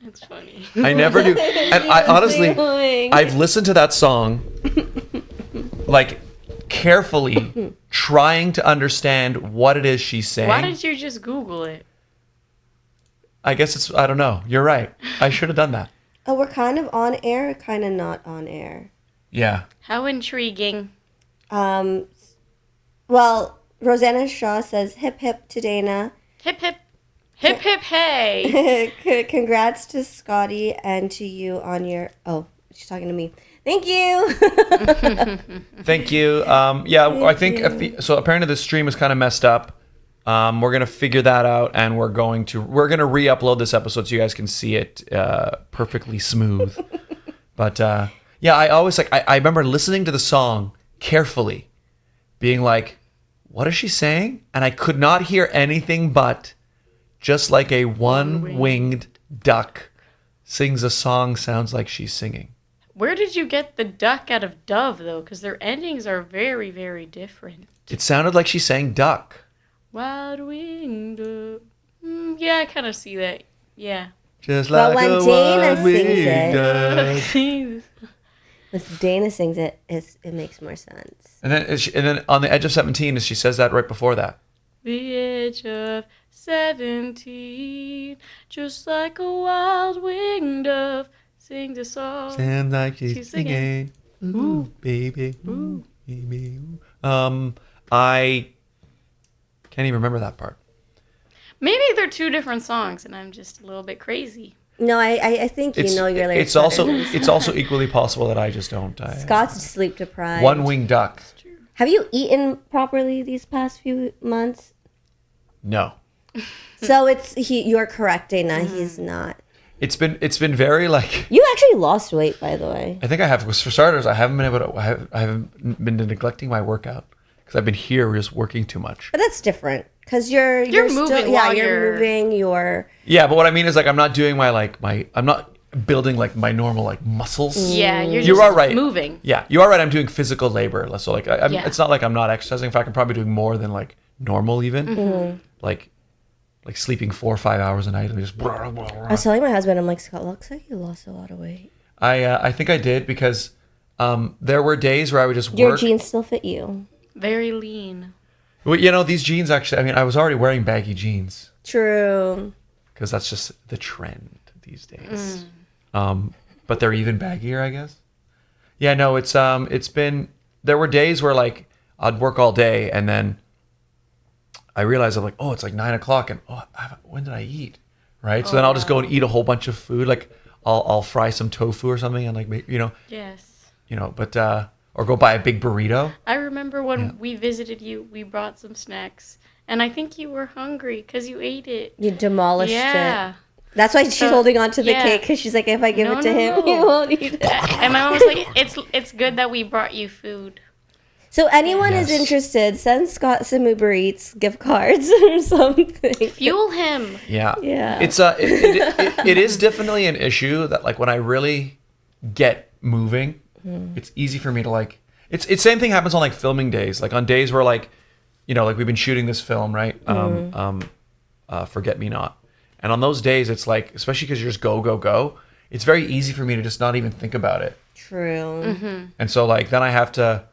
Speaker 4: It's funny.
Speaker 1: I never do. And I honestly, I've listened to that song like carefully, trying to understand what it is she's saying.
Speaker 4: Why did you just Google it?
Speaker 1: I guess I don't know. You're right. I should have done that.
Speaker 3: Oh, we're kind of on air, kind of not on air.
Speaker 1: Yeah.
Speaker 4: How intriguing.
Speaker 3: Well, Rosanna Shaw says, hip hip to Dana.
Speaker 4: Hip, hip. Hip, hip, hey.
Speaker 3: Congrats to Scotty and to you on your... Oh, she's talking to me. Thank you.
Speaker 1: Thank you. I think so. Apparently the stream is kind of messed up. We're gonna figure that out, and we're gonna re-upload this episode so you guys can see it perfectly smooth. But I always I remember listening to the song carefully, being like, "What is she saying?" And I could not hear anything but just like a one-winged duck sings a song sounds like she's singing.
Speaker 4: Where did you get the duck out of dove, though? Because their endings are very, very different.
Speaker 1: It sounded like she sang duck.
Speaker 4: Wild winged dove. Yeah, I kind of see that. Yeah.
Speaker 1: Just
Speaker 3: But
Speaker 1: like
Speaker 3: when
Speaker 1: a
Speaker 3: Dana
Speaker 1: one-winged
Speaker 3: sings
Speaker 1: duck.
Speaker 3: If Dana sings it, it makes more sense.
Speaker 1: And then on the edge of 17, she says that right before that.
Speaker 4: The edge of 17, just like a wild winged dove, sings a song.
Speaker 1: Sounds like she's
Speaker 4: She's singing.
Speaker 1: singing. Ooh, baby. Ooh, baby. Ooh. I can't even remember that part.
Speaker 4: Maybe they're two different songs, and I'm just a little bit crazy.
Speaker 3: No, I think you know your lyrics.
Speaker 1: It's also equally possible that I just don't.
Speaker 3: Scott's sleep deprived.
Speaker 1: One-winged duck.
Speaker 3: Have you eaten properly these past few months?
Speaker 1: No.
Speaker 3: So you're correct, Dana. He's not.
Speaker 1: It's been very like.
Speaker 3: You actually lost weight, by the way.
Speaker 1: I think I have. For starters, I haven't been able to. I haven't been neglecting my workout because I've been here just working too much.
Speaker 3: But that's different because you're
Speaker 4: moving
Speaker 3: still,
Speaker 4: while
Speaker 3: you're moving.
Speaker 1: Yeah, but what I mean is like I'm not doing I'm not building like my normal like muscles.
Speaker 4: Yeah, you're
Speaker 1: You
Speaker 4: just
Speaker 1: are right.
Speaker 4: moving.
Speaker 1: Yeah, you are right. I'm doing physical labor. So like,
Speaker 4: Yeah.
Speaker 1: it's not like I'm not exercising. In fact, I'm probably doing more than like normal even.
Speaker 3: Mm-hmm.
Speaker 1: Like sleeping 4 or 5 hours a night and just.
Speaker 3: I was telling my husband, I'm like, Scott, looks like you lost a lot of weight.
Speaker 1: I think I did because there were days where I would just work.
Speaker 3: Your jeans still fit you.
Speaker 4: Very lean.
Speaker 1: Well, these jeans actually. I mean, I was already wearing baggy jeans
Speaker 3: True.
Speaker 1: because that's just the trend these days. But they're even baggier, I guess. Yeah, no, it's been. There were days where like I'd work all day and then I realized I'm like, oh, it's like 9 o'clock and when did I eat? Right. So then I'll just go and eat a whole bunch of food. Like I'll fry some tofu or something and like
Speaker 4: Yes.
Speaker 1: but or go buy a big burrito.
Speaker 4: I remember when we visited you, we brought some snacks, and I think you were hungry because you ate it.
Speaker 3: You demolished
Speaker 4: Yeah.
Speaker 3: it. That's why she's holding on to the
Speaker 4: yeah.
Speaker 3: cake because she's like, if I give it to him,
Speaker 4: No.
Speaker 3: he won't eat it.
Speaker 4: And my mom was like, "It's good that we brought you food."
Speaker 3: So anyone is
Speaker 1: Yes.
Speaker 3: interested, send Scott some Uber Eats gift cards or something.
Speaker 4: Fuel him.
Speaker 1: Yeah.
Speaker 3: Yeah.
Speaker 1: It's it is definitely an issue that like when I really get moving, it's easy for me to like. It's same thing happens on like filming days, like on days where like, like we've been shooting this film, right? Forget Me Not. And on those days, it's like, especially because you're just go, it's very easy for me to just not even think about it.
Speaker 3: True.
Speaker 1: And so like, then I have to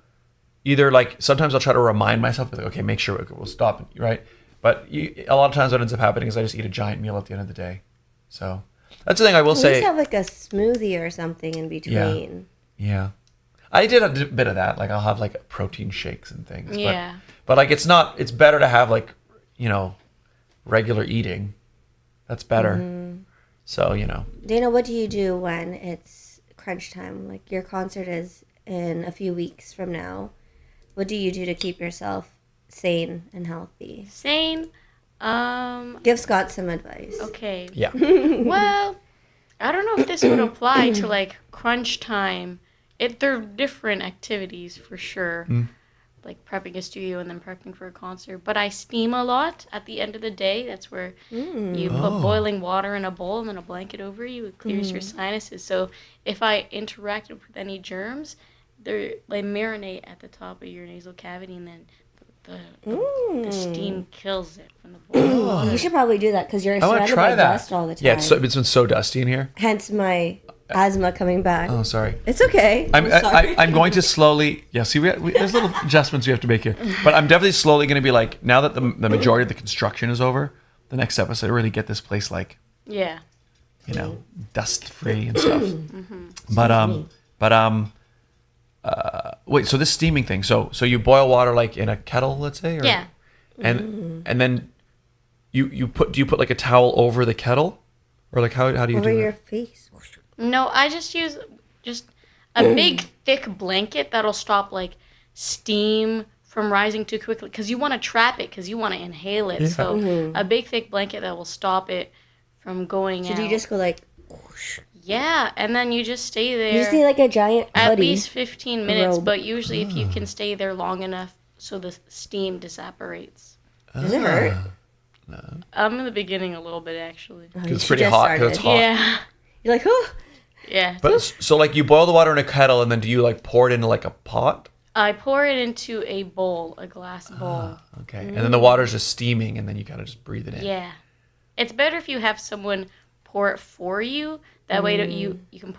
Speaker 1: either like, sometimes I'll try to remind myself, like, okay, make sure we'll stop, right? But a lot of times what ends up happening is I just eat a giant meal at the end of the day. So that's the thing I will
Speaker 3: At
Speaker 1: say.
Speaker 3: least have like a smoothie or something in between.
Speaker 1: Yeah. I did a bit of that. Like I'll have like protein shakes and things.
Speaker 4: Yeah.
Speaker 1: But like it's better to have like, regular eating. That's better. So,
Speaker 3: Dana, what do you do when it's crunch time? Like your concert is in a few weeks from now. What do you do to keep yourself sane and healthy?
Speaker 4: Sane.
Speaker 3: Give Scott some advice.
Speaker 4: Okay.
Speaker 1: Yeah.
Speaker 4: Well, I don't know if this would apply to like crunch time. They're different activities for sure. Like prepping a studio and then prepping for a concert. But I steam a lot at the end of the day. That's where you put boiling water in a bowl and then a blanket over you. It clears your sinuses. So if I interacted with any germs, they marinate at the top of your nasal cavity, and then the steam kills it from the bowl.
Speaker 3: You should probably do that because you're
Speaker 1: I want
Speaker 3: surrounded
Speaker 1: to try
Speaker 3: by
Speaker 1: that.
Speaker 3: dust all the time.
Speaker 1: Yeah, it's been so dusty in here.
Speaker 3: Hence my asthma coming back.
Speaker 1: Oh, sorry.
Speaker 3: It's okay.
Speaker 1: I'm going to slowly. Yeah, see, there's little adjustments we have to make here, but I'm definitely slowly going to be like, now that the majority of the construction is over, the next episode really get this place like,
Speaker 4: Yeah.
Speaker 1: dust free and stuff. Wait, so this steaming thing. So you boil water like in a kettle, let's say, or,
Speaker 4: Yeah.
Speaker 1: and then do you put like a towel over the kettle, or like how do you
Speaker 3: over
Speaker 1: do
Speaker 3: your
Speaker 1: that?
Speaker 3: face.
Speaker 4: No, I just use a big thick blanket that'll stop like steam from rising too quickly, because you want to trap it, because you want to inhale it.
Speaker 1: Yeah.
Speaker 4: So a big thick blanket that will stop it from going out.
Speaker 3: So do you just go like whoosh?
Speaker 4: Yeah, and then you just stay there.
Speaker 3: You just need like a giant
Speaker 4: at
Speaker 3: hoodie.
Speaker 4: least 15 minutes,
Speaker 3: robe.
Speaker 4: but usually if you can stay there long enough so the steam disapparates.
Speaker 3: Does it hurt?
Speaker 4: I'm in the beginning a little bit, actually.
Speaker 3: Oh,
Speaker 1: It's
Speaker 3: you
Speaker 1: pretty
Speaker 3: just
Speaker 1: hot. 'Cause it's hot.
Speaker 4: Yeah.
Speaker 3: You're like, oh.
Speaker 4: Yeah.
Speaker 1: But so like you boil the water in a kettle, and then do you like pour it into like a pot?
Speaker 4: I pour it into a bowl, a glass bowl.
Speaker 1: Okay. And then the water's just steaming, and then you kind of just breathe it in.
Speaker 4: Yeah. It's better if you have someone pour it for you. That way that you can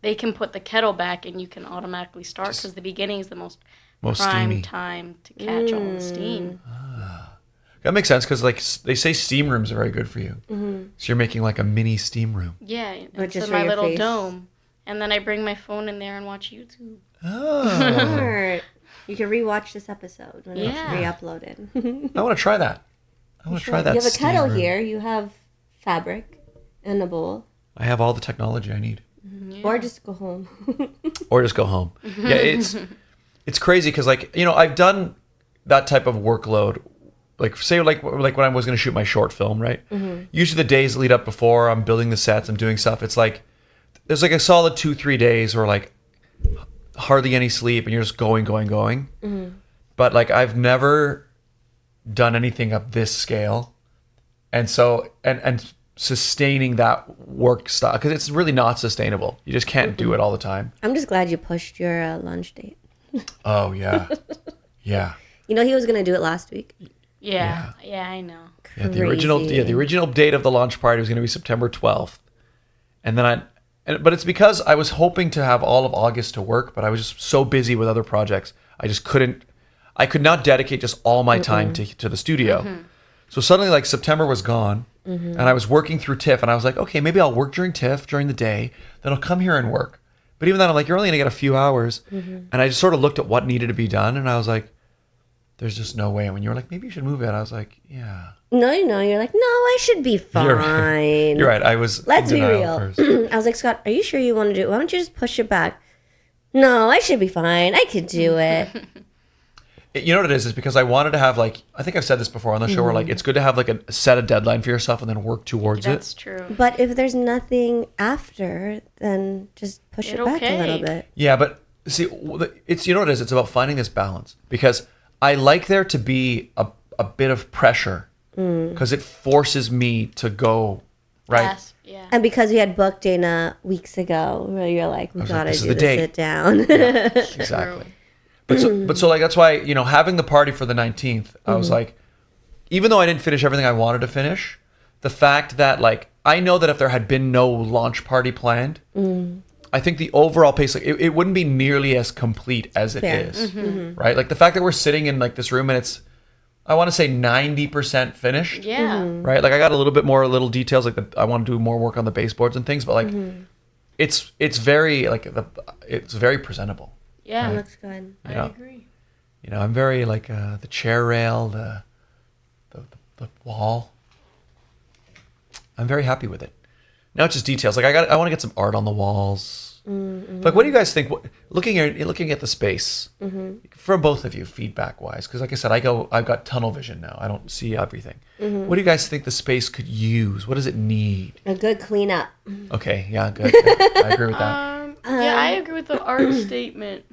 Speaker 4: they can put the kettle back and you can automatically start, because the beginning is the most prime
Speaker 1: steamy.
Speaker 4: time to catch all the steam.
Speaker 1: That makes sense, because like they say steam rooms are very good for you. So you're making like a mini steam room.
Speaker 4: Yeah,
Speaker 3: But
Speaker 4: it's
Speaker 3: just
Speaker 4: in
Speaker 3: for
Speaker 4: my
Speaker 3: your
Speaker 4: little
Speaker 3: face.
Speaker 4: dome. And then I bring my phone in there and watch YouTube.
Speaker 1: Oh.
Speaker 3: Smart. You can rewatch this episode when
Speaker 4: Yeah.
Speaker 3: it's re-uploaded.
Speaker 1: I want to try that. I want to try that.
Speaker 3: You have a
Speaker 1: steam
Speaker 3: kettle
Speaker 1: room.
Speaker 3: here. You have fabric and a bowl.
Speaker 1: I have all the technology I need.
Speaker 3: Or just go home.
Speaker 1: Or just go home. Yeah, it's crazy, because like, I've done that type of workload, like say like when I was going to shoot my short film, right? Usually the days lead up before, I'm building the sets, I'm doing stuff, it's like there's like a solid 2-3 days where like hardly any sleep and you're just going. But like I've never done anything of this scale, and so and sustaining that work style, because it's really not sustainable. You just can't do it all the time.
Speaker 3: I'm just glad you pushed your lunch date.
Speaker 1: Oh yeah.
Speaker 3: You know he was going to do it last week.
Speaker 4: Yeah, I know.
Speaker 1: Yeah, the original date of the launch party was going to be September 12th. And then but it's because I was hoping to have all of August to work, but I was just so busy with other projects. I could not dedicate just all my time to the studio. So suddenly like September was gone, and I was working through TIFF, and I was like, okay, maybe I'll work during TIFF during the day, then I'll come here and work. But even then I'm like, you're only going to get a few hours. And I just sort of looked at what needed to be done, and I was like, there's just no way. And when you were like, maybe you should move it, I was like, yeah.
Speaker 3: No, you're like, no, I should be fine.
Speaker 1: You're right. I was.
Speaker 3: Let's
Speaker 1: in
Speaker 3: be
Speaker 1: denial
Speaker 3: real.
Speaker 1: first.
Speaker 3: I was like, Scott, are you sure you want to do it? Why don't you just push it back? No, I should be fine. I could do it.
Speaker 1: You know what it is? It's because I wanted to have like, I think I've said this before on the show, where like it's good to have like set a deadline for yourself and then work towards
Speaker 4: That's
Speaker 1: it.
Speaker 4: true.
Speaker 3: But if there's nothing after, then just push it back a little bit.
Speaker 1: Yeah, but see, it's, you know what it is? It's about finding this balance, because I like there to be a bit of pressure, because it forces me to go, right?
Speaker 4: Yes, yeah.
Speaker 3: And because we had booked Dana weeks ago, where you're like, we gotta
Speaker 1: this is
Speaker 3: do
Speaker 1: the
Speaker 3: the
Speaker 1: date.
Speaker 3: sit down.
Speaker 1: Exactly. But so like that's why, having the party for the 19th, I was like, even though I didn't finish everything I wanted to finish, the fact that like I know that if there had been no launch party planned, I think the overall pace, like it wouldn't be nearly as complete as it
Speaker 3: Fair.
Speaker 1: is, right? Like the fact that we're sitting in like this room and it's, I want to say 90% finished,
Speaker 4: Yeah.
Speaker 1: right? Like I got a little bit more little details, like I want to do more work on the baseboards and things, but like it's very like it's very presentable.
Speaker 4: Yeah.
Speaker 3: Looks good.
Speaker 4: I
Speaker 1: Yeah.
Speaker 4: agree.
Speaker 1: I'm very like the chair rail, the wall. I'm very happy with it. Now it's just details. Like I want to get some art on the walls. Like, what do you guys think? Looking at the space from both of you, feedback wise, because like I said, I've got tunnel vision now. I don't see everything. What do you guys think the space could use? What does it need?
Speaker 3: A good cleanup.
Speaker 1: Okay, yeah, good. I agree with that.
Speaker 4: Yeah, I agree with the art statement.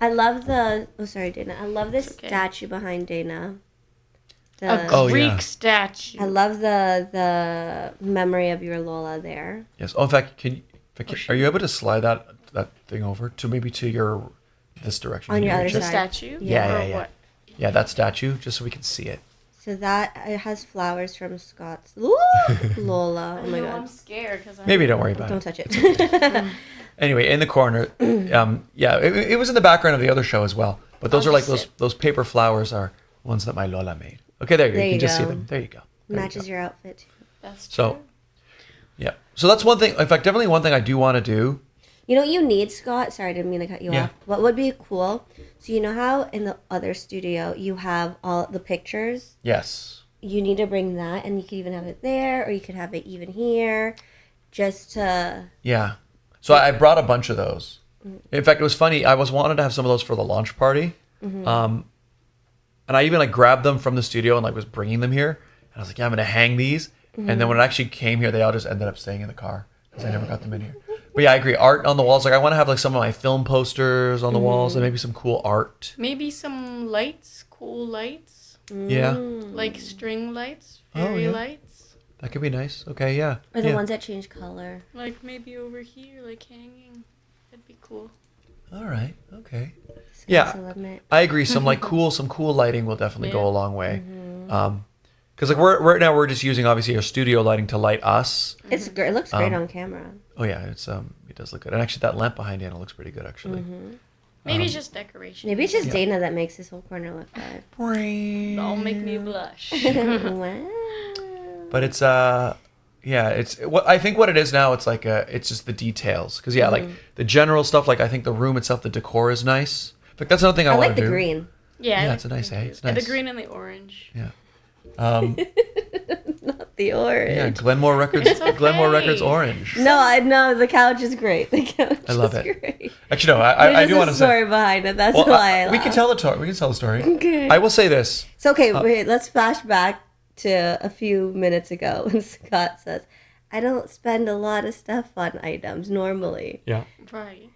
Speaker 3: I love the. Oh, sorry, Dana. I love this
Speaker 4: okay.
Speaker 3: statue behind Dana.
Speaker 4: A Greek statue.
Speaker 3: I love the memory of your Lola there.
Speaker 1: Yes. Oh, in fact, are you able to slide that thing over to maybe this direction?
Speaker 3: On your other
Speaker 4: The
Speaker 3: side.
Speaker 4: statue?
Speaker 1: Yeah.
Speaker 4: Or what?
Speaker 1: Yeah, that statue, just so we can see it.
Speaker 3: So that it has flowers from Scott's. Ooh, Lola. Oh my
Speaker 4: I'm
Speaker 3: god.
Speaker 4: scared because
Speaker 1: Maybe don't worry about
Speaker 3: Don't
Speaker 1: it.
Speaker 3: touch it.
Speaker 1: Anyway, in the corner, it was in the background of the other show as well. But those
Speaker 4: I'll
Speaker 1: are like
Speaker 4: just
Speaker 1: those paper flowers are ones that my Lola made. Okay, there you go.
Speaker 3: There
Speaker 1: You
Speaker 3: you
Speaker 1: can just see
Speaker 3: go.
Speaker 1: them. There you go. There you
Speaker 3: Matches
Speaker 1: go.
Speaker 3: your outfit.
Speaker 4: That's true.
Speaker 1: So, yeah. So that's one thing. In fact, definitely one thing I do want to do.
Speaker 3: You know what you need, Scott? Sorry, I didn't mean to cut you
Speaker 1: Yeah.
Speaker 3: off. What would be cool? So you know how in the other studio you have all the pictures?
Speaker 1: Yes.
Speaker 3: You need to bring that, and you could even have it there, or you could have it even here, just to.
Speaker 1: Yeah. So I brought a bunch of those. In fact, it was funny. I wanted to have some of those for the launch party. And I even like grabbed them from the studio and like was bringing them here. And I was like, yeah, I'm going to hang these. And then when it actually came here, they all just ended up staying in the car because I never got them in here. But yeah, I agree. Art on the walls. Like I want to have like some of my film posters on the walls and maybe some cool art.
Speaker 4: Maybe some lights, cool lights,
Speaker 1: Yeah.
Speaker 4: like string lights,
Speaker 1: Oh,
Speaker 4: fairy
Speaker 1: yeah.
Speaker 4: lights.
Speaker 1: That could be nice. Okay, yeah.
Speaker 3: Or the
Speaker 1: yeah.
Speaker 3: ones that change color.
Speaker 4: Like maybe over here, like hanging. That'd be cool.
Speaker 1: All right. Okay.
Speaker 3: Sky's
Speaker 1: Yeah.
Speaker 3: the limit.
Speaker 1: I agree. Some cool lighting will definitely go
Speaker 4: Yeah.
Speaker 1: a long way. Because like right now we're just using obviously our studio lighting to light us.
Speaker 3: It's great. It looks great on camera.
Speaker 1: Oh yeah, it does look good. And actually that lamp behind Anna looks pretty good actually.
Speaker 4: Maybe it's just decoration.
Speaker 3: Maybe it's just Dana that makes this whole corner look good.
Speaker 4: Don't make me blush.
Speaker 3: Wow.
Speaker 1: But it's it's what I think what it is now. It's like it's just the details because like the general stuff. Like I think the room itself, the decor is nice. In fact, that's another thing I
Speaker 3: I
Speaker 1: want
Speaker 3: like
Speaker 1: to
Speaker 3: the
Speaker 1: do.
Speaker 3: green.
Speaker 4: Yeah,
Speaker 1: Yeah,
Speaker 4: I
Speaker 1: it's a
Speaker 4: like
Speaker 1: nice,
Speaker 4: the
Speaker 1: eh?
Speaker 4: green
Speaker 1: It's
Speaker 4: too. And
Speaker 1: nice.
Speaker 4: the green and the orange.
Speaker 1: Yeah.
Speaker 3: Not the orange.
Speaker 1: Yeah, Glenmore Records.
Speaker 4: It's okay.
Speaker 1: Glenmore Records orange.
Speaker 3: No, I know the couch is great. The couch
Speaker 1: I love
Speaker 3: is
Speaker 1: it.
Speaker 3: great.
Speaker 1: Actually, no. I
Speaker 3: There's
Speaker 1: do want to
Speaker 3: a
Speaker 1: say.
Speaker 3: story behind it. That's
Speaker 1: Well,
Speaker 3: why I
Speaker 1: we
Speaker 3: laugh.
Speaker 1: can tell the story. We can tell the story.
Speaker 3: Okay.
Speaker 1: I will say this.
Speaker 3: So okay, wait. Let's flash back to a few minutes ago when Scott says, "I don't spend a lot of stuff on items normally."
Speaker 1: Yeah.
Speaker 4: Right.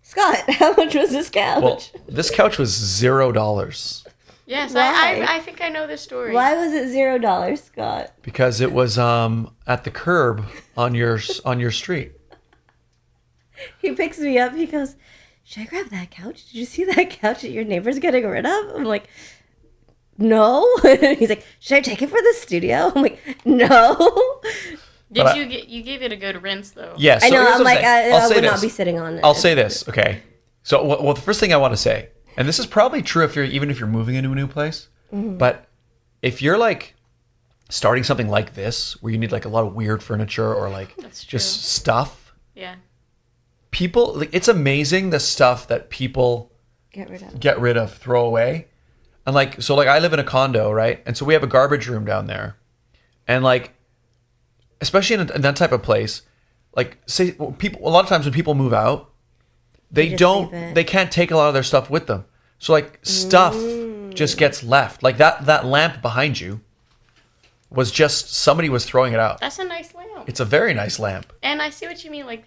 Speaker 3: Scott, how much was this couch?
Speaker 1: Well, this couch was $0
Speaker 4: Yes,
Speaker 3: Why?
Speaker 4: I think I know the story.
Speaker 3: Why was it $0, Scott?
Speaker 1: because it was at the curb on your street.
Speaker 3: He picks me up. He goes, "Should I grab that couch? Did you see that couch that your neighbor's getting rid of?" I'm like, "No." He's like, "Should I take it for the studio?" I'm like, "No."
Speaker 4: Did you gave it a good rinse though?
Speaker 1: Yeah, so
Speaker 3: I know.
Speaker 1: here's
Speaker 3: I'm
Speaker 1: what
Speaker 3: like,
Speaker 1: saying.
Speaker 3: I
Speaker 1: I'll say
Speaker 3: would not
Speaker 1: this.
Speaker 3: be sitting on it.
Speaker 1: I'll say this, okay? So, well, the first thing I want to say, and this is probably true if you're moving into a new place, but if you're like starting something like this, where you need like a lot of weird furniture or like
Speaker 4: That's
Speaker 1: just
Speaker 4: true.
Speaker 1: stuff,
Speaker 4: Yeah.
Speaker 1: people, like, it's amazing the stuff that people
Speaker 3: Get rid of.
Speaker 1: throw away. And like, so like I live in a condo, right? And so we have a garbage room down there. And like, especially in that type of place, like say people, a lot of times when people move out, they
Speaker 3: just
Speaker 1: don't,
Speaker 3: leave it.
Speaker 1: they can't take a lot of their stuff with them. So like stuff just gets left. Like that lamp behind you was just, somebody was throwing it out.
Speaker 4: That's a nice lamp.
Speaker 1: It's a very nice lamp.
Speaker 4: And I see what you mean. Like,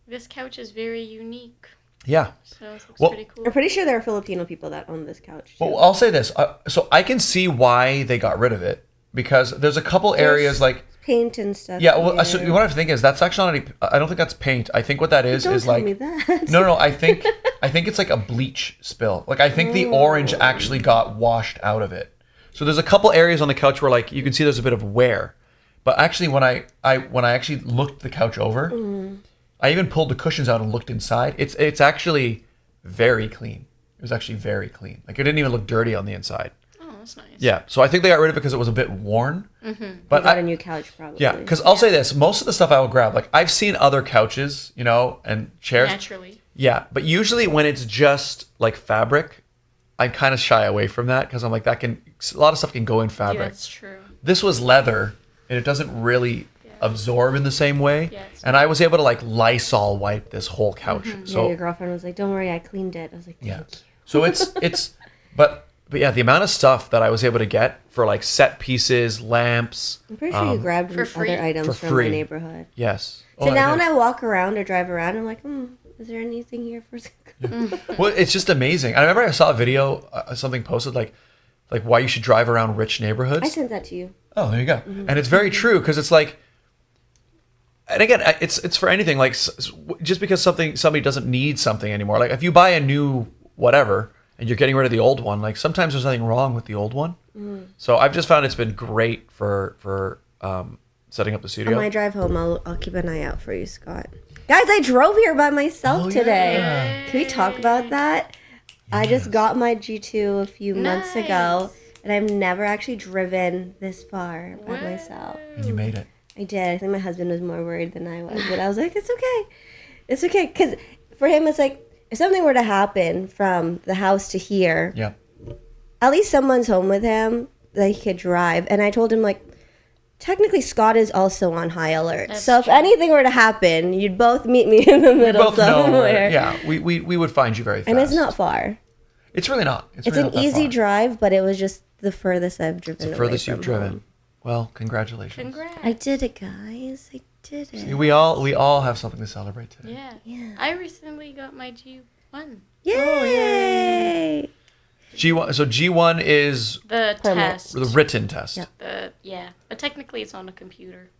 Speaker 4: this couch is very unique.
Speaker 1: Yeah.
Speaker 4: So it looks
Speaker 1: Well-
Speaker 4: pretty cool.
Speaker 3: I'm pretty sure there are Filipino people that own this couch. Too.
Speaker 1: Well, I'll say this. So I can see why they got rid of it because there's a couple areas like,
Speaker 3: Paint and stuff.
Speaker 1: yeah, well,
Speaker 3: in
Speaker 1: so
Speaker 3: there.
Speaker 1: what I have to think is that's actually not I don't think that's paint. I think what that is
Speaker 3: Don't
Speaker 1: is
Speaker 3: tell
Speaker 1: like
Speaker 3: me that.
Speaker 1: no, I think it's like a bleach spill. Like I think the orange actually got washed out of it. So there's a couple areas on the couch where like you can see there's a bit of wear. But actually when I actually looked the couch over, I even pulled the cushions out and looked inside. It's actually very clean. It was actually very clean. Like it didn't even look dirty on the inside.
Speaker 4: Oh, that's nice.
Speaker 1: Yeah. So I think they got rid of it because it was a bit worn. But
Speaker 3: You got a new couch, probably.
Speaker 1: yeah, because I'll say this: most of the stuff I will grab, like I've seen other couches, and chairs.
Speaker 4: Naturally.
Speaker 1: Yeah, but usually when it's just like fabric, I kind of shy away from that because I'm like a lot of stuff can go in
Speaker 4: Yeah,
Speaker 1: fabric.
Speaker 4: that's true.
Speaker 1: This was leather, and it doesn't really.
Speaker 4: Yeah.
Speaker 1: absorb in the same way.
Speaker 4: Yes.
Speaker 1: And I was able to like Lysol wipe this whole couch.
Speaker 3: Yeah, your girlfriend was like, "Don't worry, I cleaned it." I was like, "Thank you."
Speaker 1: So it's but yeah, the amount of stuff that I was able to get for like set pieces, lamps.
Speaker 3: I'm pretty sure you grabbed
Speaker 4: for free.
Speaker 3: other items
Speaker 1: For
Speaker 3: from
Speaker 1: free.
Speaker 3: the neighborhood.
Speaker 1: Yes.
Speaker 3: So now when I walk around or drive around, I'm like, is there anything here for?
Speaker 1: Well, it's just amazing. I remember I saw a video, something posted like why you should drive around rich neighborhoods.
Speaker 3: I sent that to you.
Speaker 1: Oh, there you go. And it's very true because it's like, and again, it's for anything. Like just because somebody doesn't need something anymore. Like if you buy a new whatever and you're getting rid of the old one, like sometimes there's nothing wrong with the old one. So I've just found it's been great for setting up the studio.
Speaker 3: On my drive home, I'll keep an eye out for you, Scott. Guys, I drove here by myself today.
Speaker 1: yeah.
Speaker 3: Can we talk about that? I just got my G2 a few months ago, and I've never actually driven this far by myself.
Speaker 1: And you made it.
Speaker 3: I did. I think my husband was more worried than I was, but I was like, it's okay. It's okay. Because for him, it's like, if something were to happen from the house to here,
Speaker 1: Yeah.
Speaker 3: at least someone's home with him that he could drive. And I told him, like, technically Scott is also on high alert.
Speaker 4: That's
Speaker 3: so if
Speaker 4: true.
Speaker 3: anything were to happen, you'd both meet me in the middle
Speaker 1: Both know
Speaker 3: somewhere.
Speaker 1: where, yeah, we would find you very fast.
Speaker 3: And it's not far.
Speaker 1: It's really not. It's
Speaker 3: It's
Speaker 1: really
Speaker 3: an
Speaker 1: not that
Speaker 3: easy
Speaker 1: far.
Speaker 3: drive, but it was just the furthest I've driven
Speaker 1: It's the
Speaker 3: away
Speaker 1: furthest you've
Speaker 3: from
Speaker 1: driven.
Speaker 3: home.
Speaker 1: Well, congratulations.
Speaker 4: Congrats.
Speaker 3: I did it, guys. I did it.
Speaker 1: See, we all have something to celebrate today.
Speaker 4: Yeah.
Speaker 3: Yeah.
Speaker 4: I recently got my G1.
Speaker 3: Yay!
Speaker 1: G1. So G1 is
Speaker 4: The
Speaker 3: Permit.
Speaker 4: test.
Speaker 1: the written test.
Speaker 3: Yeah.
Speaker 4: But technically it's on a computer.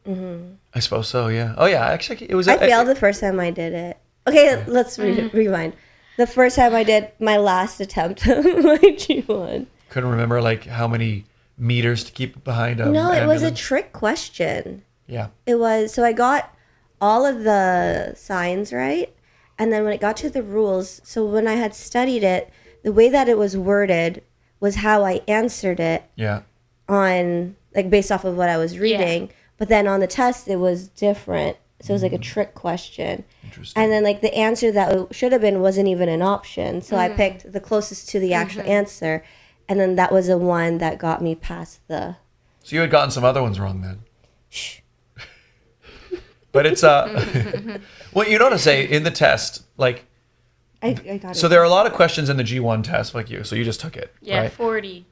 Speaker 1: I suppose so. Yeah. Oh yeah. Actually, it was.
Speaker 3: I failed the first time I did it. Okay, let's rewind. The first time I did my last attempt at my G1.
Speaker 1: Couldn't remember like how many meters to keep behind a.
Speaker 3: No, it was a
Speaker 1: ambulance.
Speaker 3: trick question.
Speaker 1: Yeah.
Speaker 3: It was, so I got all of the signs right. And then when it got to the rules, so when I had studied it, the way that it was worded was how I answered it
Speaker 1: Yeah.
Speaker 3: on, like, based off of what I was reading. But then on the test, it was different. So it was like a trick question.
Speaker 1: Interesting.
Speaker 3: And then, like, the answer that it should have been wasn't even an option. So I picked the closest to the actual answer. And then that was the one that got me past the...
Speaker 1: So you had gotten some other ones wrong then.
Speaker 3: Shh.
Speaker 1: But it's well, you know what to say in the test, like.
Speaker 3: I got it.
Speaker 1: So there are a lot of questions in the G1 test, like you. So you just took it.
Speaker 4: Yeah,
Speaker 1: Right?
Speaker 4: 40.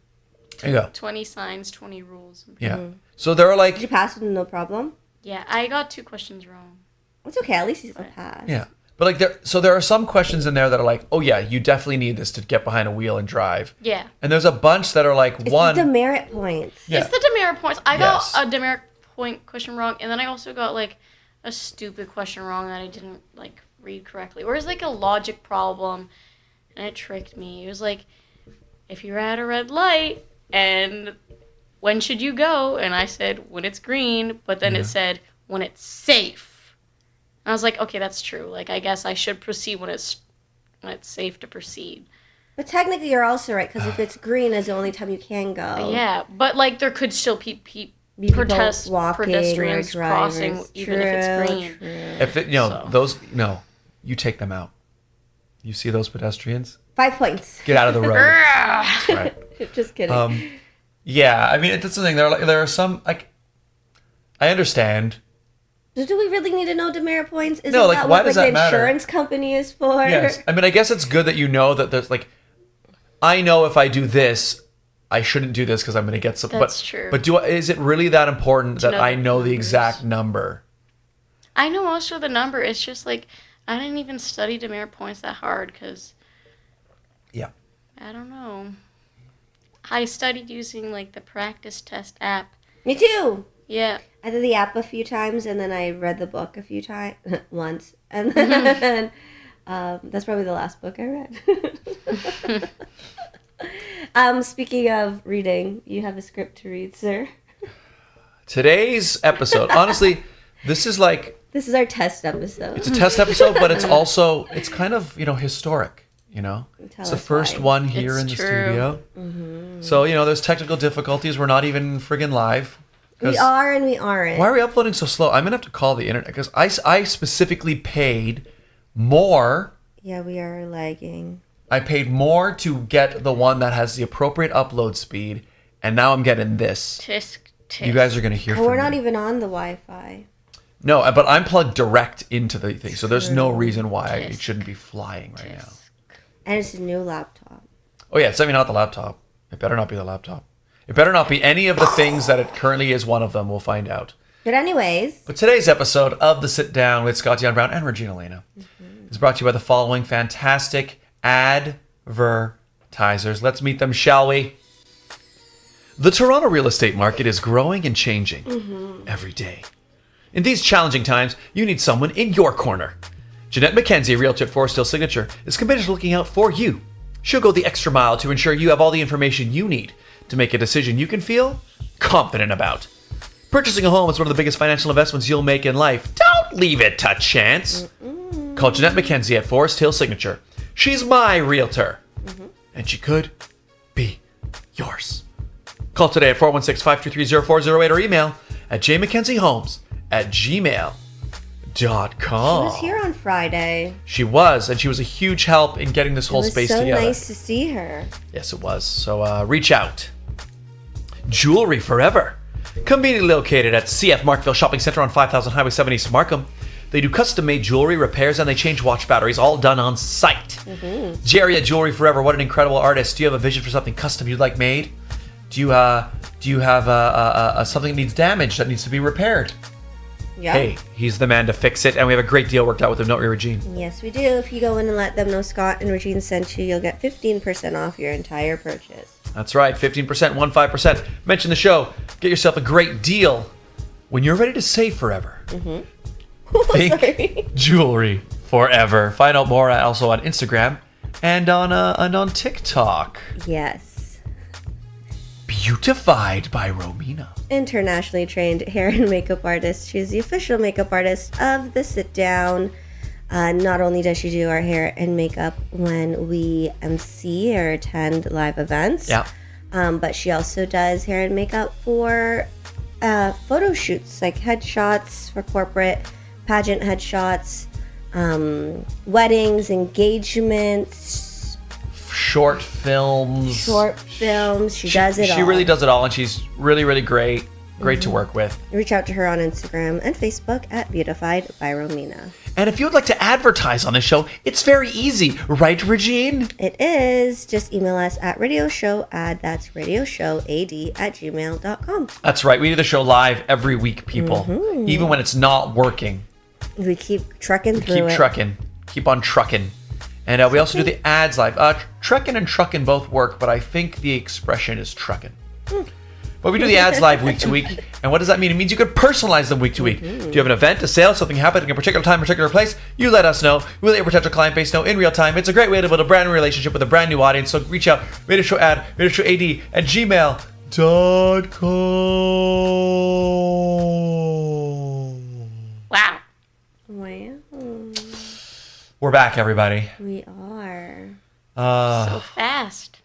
Speaker 1: There you go.
Speaker 4: 20 signs, 20 rules.
Speaker 1: Yeah. So there are like.
Speaker 3: Did you pass with no problem?
Speaker 4: Yeah, I got 2 questions wrong.
Speaker 3: It's okay. At least he's a pass.
Speaker 1: Yeah. But like there are some questions in there that are like, oh yeah, you definitely need this to get behind a wheel and drive.
Speaker 4: Yeah.
Speaker 1: And there's a bunch that are like
Speaker 3: It's
Speaker 1: one.
Speaker 3: the demerit points.
Speaker 1: Yeah.
Speaker 4: It's the demerit points. I
Speaker 1: Yes.
Speaker 4: got a demerit point question wrong, and then I also got like a stupid question wrong that I didn't like read correctly. Or it's like a logic problem, and it tricked me. It was like, if you're at a red light, and when should you go? And I said when it's green, but then it said when it's safe. And I was like, okay, that's true. Like I guess I should proceed when it's safe to proceed.
Speaker 3: But technically, you're also right because if it's green, is the only time you can go.
Speaker 4: Yeah, but like there could still be
Speaker 3: Be people
Speaker 4: pedestrians
Speaker 3: or drivers.
Speaker 4: crossing even if it's green.
Speaker 3: True.
Speaker 1: If it,
Speaker 4: So.
Speaker 1: those you take them out. You see those pedestrians?
Speaker 3: 5 points.
Speaker 1: Get out of the road. That's right.
Speaker 3: Just kidding.
Speaker 1: Yeah, I mean that's the thing. There are some like I understand.
Speaker 3: Do we really need to know demerit points? Isn't
Speaker 1: No, like,
Speaker 3: that
Speaker 1: why
Speaker 3: what
Speaker 1: does
Speaker 3: like,
Speaker 1: that
Speaker 3: the
Speaker 1: matter?
Speaker 3: insurance company is for?
Speaker 1: Yes, I mean I guess it's good that you know that there's like I know if I do this, I shouldn't do this because I'm going to get some.
Speaker 4: That's
Speaker 1: but,
Speaker 4: true.
Speaker 1: But is it really that important that
Speaker 4: know
Speaker 1: I
Speaker 4: the
Speaker 1: know the
Speaker 4: numbers.
Speaker 1: exact number?
Speaker 4: I know also the number. It's just like I didn't even study demerit points that hard because
Speaker 1: Yeah.
Speaker 4: I don't know. I studied using like the practice test app.
Speaker 3: Me too.
Speaker 4: Yeah.
Speaker 3: I did the app a few times and then I read the book a few times once, and then that's probably the last book I read. Speaking of reading, you have a script to read, sir.
Speaker 1: Today's episode, honestly, this is like
Speaker 3: This is our test episode.
Speaker 1: it's a test episode, but it's also it's kind of historic.
Speaker 3: Tell
Speaker 1: It's the
Speaker 3: us
Speaker 1: first
Speaker 3: why.
Speaker 1: one here
Speaker 4: It's
Speaker 1: in the
Speaker 4: true.
Speaker 1: studio.
Speaker 3: Mm-hmm.
Speaker 1: So there's technical difficulties. We're not even friggin' live.
Speaker 3: We
Speaker 1: 'Cause-
Speaker 3: are and we aren't.
Speaker 1: Why are we uploading so slow? I'm gonna have to call the internet because I specifically paid more.
Speaker 3: Yeah, we are lagging.
Speaker 1: I paid more to get the one that has the appropriate upload speed, and now I'm getting this.
Speaker 4: Tisk tisk.
Speaker 1: You guys are gonna hear
Speaker 3: Oh,
Speaker 1: from
Speaker 3: we're
Speaker 1: me.
Speaker 3: not even on the Wi-Fi.
Speaker 1: No, but I'm plugged direct into the thing, so there's no reason why it shouldn't be flying right now.
Speaker 3: And it's a new laptop.
Speaker 1: Oh yeah, it's definitely not the laptop. It better not be the laptop. It better not be any of the things that it currently is one of them. We'll find out.
Speaker 3: But anyways.
Speaker 1: But today's episode of The Sit Down with Scott, Dion Brown, and Regine Alaina is brought to you by the following fantastic advertisers. Let's meet them, shall we? The Toronto real estate market is growing and changing every day. In these challenging times, you need someone in your corner. Jeanette McKenzie, Realtor at Forest Hill Signature, is committed to looking out for you. She'll go the extra mile to ensure you have all the information you need to make a decision you can feel confident about. Purchasing a home is one of the biggest financial investments you'll make in life. Don't leave it to chance. Call Jeanette McKenzie at Forest Hill Signature. She's my realtor, and she could be yours. Call today at 416-523-0408 or email at JMckenziehomes@gmail.com.
Speaker 3: She was here on Friday.
Speaker 1: She was, and she was a huge help in getting this whole space together.
Speaker 3: It was so nice to see her.
Speaker 1: Yes, it was. So reach out. Jewelry Forever. Conveniently located at CF Markville Shopping Center on 5000 Highway 7 East Markham. They do custom-made jewelry repairs and they change watch batteries, all done on site. Jerry at Jewelry Forever, what an incredible artist. Do you have a vision for something custom you'd like made? Do you have something that needs damage that needs to be repaired?
Speaker 3: Yeah.
Speaker 1: Hey, he's the man to fix it, and we have a great deal worked out with him, don't we, Regine?
Speaker 3: Yes, we do. If you go in and let them know Scott and Regine sent you, you'll get 15% off your entire purchase.
Speaker 1: That's right, 15%, 15%. Mention the show. Get yourself a great deal when you're ready to save forever. Think Jewelry Forever. Find out more also on Instagram and on TikTok.
Speaker 3: Yes.
Speaker 1: Beautified by Romina.
Speaker 3: Internationally trained hair and makeup artist. She's the official makeup artist of The Sit Down. Not only does she do our hair and makeup when we MC or attend live events, but she also does hair and makeup for photo shoots, like headshots for corporate, pageant headshots, weddings, engagements,
Speaker 1: short films. She
Speaker 3: does it all.
Speaker 1: She really does it all, and she's really, really great. Great to work with.
Speaker 3: Reach out to her on Instagram and Facebook at Beautified by Romina.
Speaker 1: And if you would like to advertise on the show, it's very easy, right, Regine?
Speaker 3: It is. Just email us at radioshowad, that's radioshowad@gmail.com.
Speaker 1: That's right. We do the show live every week, people. Even when it's not working.
Speaker 3: We keep trucking through it.
Speaker 1: Keep trucking. Keep on trucking. And we also do the ads live. Trekking and trucking both work, but I think the expression is trucking. But we do the ads live week to week. And what does that mean? It means you could personalize them week to week. Do you have an event, a sale, something happening in a particular time, particular place? You let us know. We let your potential client base know in real time. It's a great way to build a brand new relationship with a brand new audience. So reach out, radioshowad@gmail.com.
Speaker 4: Wow.
Speaker 3: Wow.
Speaker 1: We're back, everybody.
Speaker 3: We are.
Speaker 4: So fast.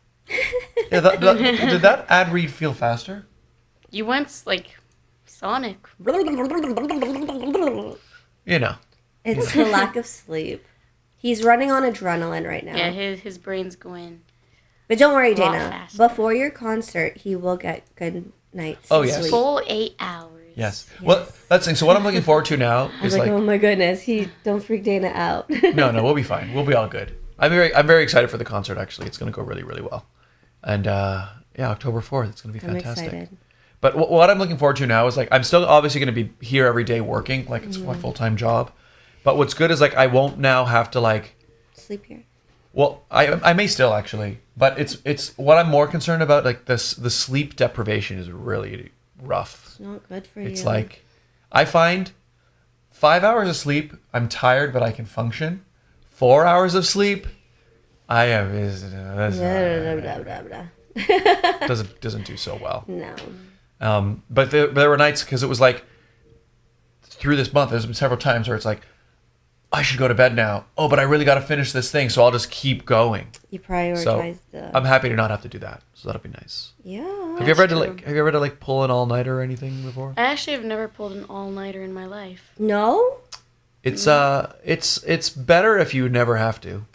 Speaker 1: Yeah, did that ad read feel faster?
Speaker 4: You went like Sonic.
Speaker 1: You know.
Speaker 3: It's the lack of sleep. He's running on adrenaline right now.
Speaker 4: Yeah, his brain's going.
Speaker 3: But don't worry,
Speaker 4: a lot
Speaker 3: Dana.
Speaker 4: faster.
Speaker 3: Before your concert, he will get good night's
Speaker 1: yes.
Speaker 3: sleep.
Speaker 4: Full 8 hours.
Speaker 1: Yes. Well, that's the thing. So what I'm looking forward to now
Speaker 3: I was
Speaker 1: is
Speaker 3: like, oh my goodness, don't freak Dana out.
Speaker 1: no, we'll be fine. We'll be all good. I'm very excited for the concert. Actually, it's going to go really, really well. And October 4th, it's going to be fantastic.
Speaker 3: I'm excited.
Speaker 1: But what I'm looking forward to now is like I'm still obviously going to be here every day working, like it's my full-time job. But what's good is like I won't now have to like
Speaker 3: Sleep here.
Speaker 1: Well, I may still actually, but it's what I'm more concerned about. Like the sleep deprivation is really rough.
Speaker 3: It's not good for you.
Speaker 1: It's like I find 5 hours of sleep, I'm tired, but I can function. 4 hours of sleep, I am doesn't do so well.
Speaker 3: No.
Speaker 1: But there were nights because it was like through this month, there's been several times where it's like I should go to bed now. Oh, but I really got to finish this thing, so I'll just keep going.
Speaker 3: You prioritize
Speaker 1: I'm happy to not have to do that. So that'll be nice.
Speaker 3: Yeah.
Speaker 1: Have you ever had to pull an all-nighter or anything before?
Speaker 4: I actually have never pulled an all-nighter in my life.
Speaker 3: No?
Speaker 1: It's better if you never have to.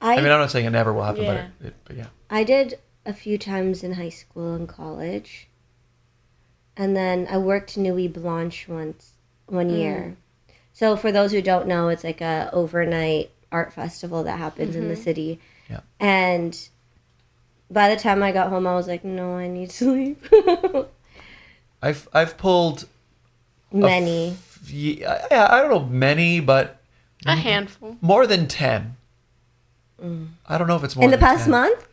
Speaker 1: I mean, I'm not saying it never will happen, but yeah.
Speaker 3: I did a few times in high school and college. And then I worked Nuit Blanche once. one year. So for those who don't know, it's like a overnight art festival that happens in the city.
Speaker 1: Yeah.
Speaker 3: And by the time I got home, I was like, no, I need sleep.
Speaker 1: I've pulled
Speaker 3: Many.
Speaker 1: yeah, I don't know many, but
Speaker 4: A handful.
Speaker 1: more than 10. I don't know if it's more
Speaker 3: In the
Speaker 1: than
Speaker 3: past
Speaker 1: 10.
Speaker 3: month?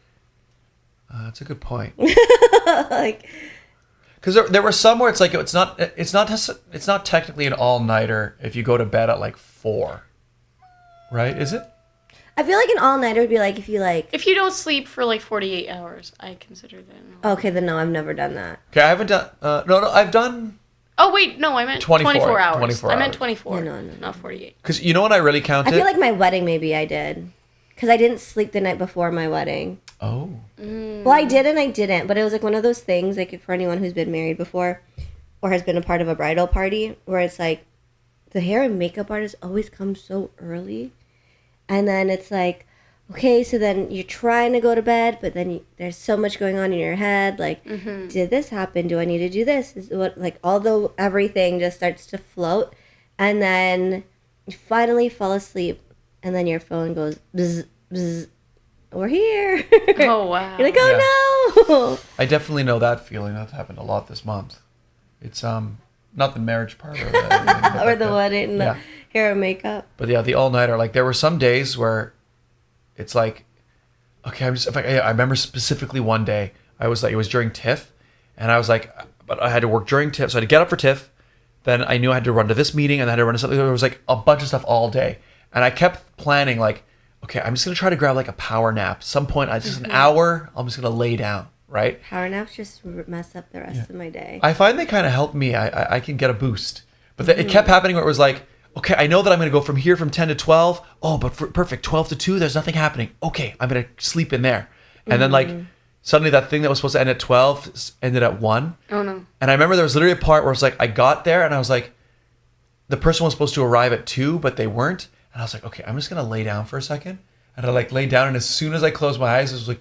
Speaker 1: That's a good point.
Speaker 3: Like,
Speaker 1: Because there were some where it's like it's not technically an all-nighter if you go to bed at like 4, right? Is it?
Speaker 3: I feel like an all-nighter would be like if you like...
Speaker 4: If you don't sleep for like 48 hours, I consider that.
Speaker 3: Okay, then no, I've never done that.
Speaker 1: Okay, I haven't done. No, I've done.
Speaker 4: Oh wait, no, I meant
Speaker 1: 24
Speaker 4: 24 hours.
Speaker 1: 24
Speaker 4: I meant
Speaker 1: hours.
Speaker 4: 24.
Speaker 3: No,
Speaker 4: Not 48.
Speaker 1: Because you know when I really counted.
Speaker 3: I feel like my wedding maybe I did. Because I didn't sleep the night before my wedding.
Speaker 1: Oh.
Speaker 3: Well, I did and I didn't, but it was like one of those things, like for anyone who's been married before or has been a part of a bridal party, where it's like the hair and makeup artist always comes so early. And then it's like, okay, so then you're trying to go to bed, but then there's so much going on in your head. Like, did this happen? Do I need to do this? Is what, like, although everything just starts to float, and then you finally fall asleep, and then your phone goes, bzz, bzz, we're here.
Speaker 4: Oh wow.
Speaker 3: You're like, oh no.
Speaker 1: I definitely know that feeling. That's happened a lot this month. It's not the marriage part or the,
Speaker 3: Or the wedding,
Speaker 1: Yeah.
Speaker 3: the hair and makeup.
Speaker 1: But yeah, the all-nighter. Like there were some days where it's like, okay, I remember specifically one day I was like, it was during TIFF, and I was like, but I had to work during TIFF, so I had to get up for TIFF. Then I knew I had to run to this meeting, and then I had to run to something. There was like a bunch of stuff all day, and I kept planning like, okay, I'm just gonna try to grab like a power nap. Some point, just an hour. I'm just gonna lay down, right?
Speaker 3: Power naps just mess up the rest of my day.
Speaker 1: I find they kind of help me. I can get a boost, but it kept happening where it was like, okay, I know that I'm going to go from here from 10 to 12. Oh, but perfect. 12 to 2, there's nothing happening. Okay, I'm going to sleep in there. And then like suddenly that thing that was supposed to end at 12 ended at 1. Oh no. And I remember there was literally a part where it's like I got there and I was like, the person was supposed to arrive at 2, but they weren't. And I was like, okay, I'm just going to lay down for a second. And I like lay down, and as soon as I closed my eyes, it was like,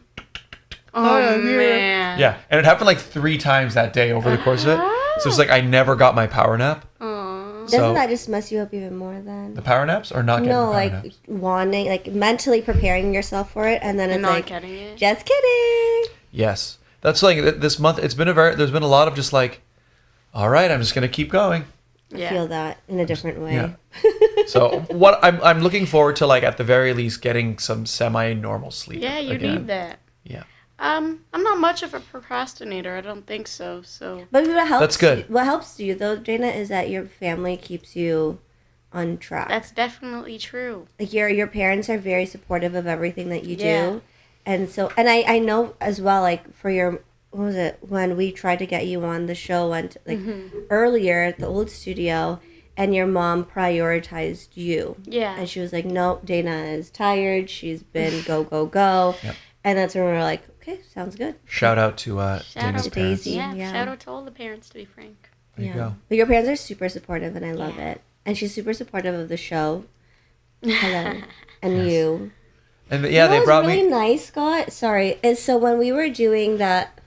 Speaker 4: Oh man.
Speaker 1: yeah. And it happened like 3 times that day over the course of it. So it's like I never got my power nap.
Speaker 3: Doesn't that just mess you up even more then?
Speaker 1: The power naps or not getting
Speaker 3: No,
Speaker 1: the power
Speaker 3: like
Speaker 1: naps?
Speaker 3: wanting, like mentally preparing yourself for it, and then it's
Speaker 4: not
Speaker 3: like,
Speaker 4: getting it.
Speaker 3: just kidding.
Speaker 1: Yes. That's like this month. There's been a lot of just like, all right, I'm just going to keep going.
Speaker 3: I feel that in a different way.
Speaker 1: Yeah. So what I'm looking forward to, like at the very least, getting some semi-normal sleep.
Speaker 4: Yeah, you
Speaker 1: again.
Speaker 4: need that.
Speaker 1: Yeah.
Speaker 4: I'm not much of a procrastinator. I don't think so. So
Speaker 3: But what helps
Speaker 1: That's good.
Speaker 3: What helps you though, Jaina, is that your family keeps you on track.
Speaker 4: that's definitely true.
Speaker 3: Like your parents are very supportive of everything that you
Speaker 4: Yeah.
Speaker 3: do, and so I know as well, like for your, what was it, when we tried to get you on the show and like earlier at the old studio, and your mom prioritized you.
Speaker 4: Yeah.
Speaker 3: And she was like, nope, Dana is tired. She's been go, go, go.
Speaker 1: Yep.
Speaker 3: And that's when we were like, okay, sounds good.
Speaker 1: Shout out to
Speaker 4: Shout
Speaker 1: Dana's
Speaker 4: out
Speaker 1: parents.
Speaker 3: Daisy.
Speaker 4: Yeah,
Speaker 3: Yeah.
Speaker 4: shout out to all the parents, to be frank.
Speaker 1: There you go.
Speaker 3: But your parents are super supportive, and I love it. And she's super supportive of the show. Hello. And you.
Speaker 1: And yeah,
Speaker 3: You know
Speaker 1: they
Speaker 3: what's
Speaker 1: brought
Speaker 3: really
Speaker 1: me.
Speaker 3: nice, Scott. Sorry, is so when we were doing that,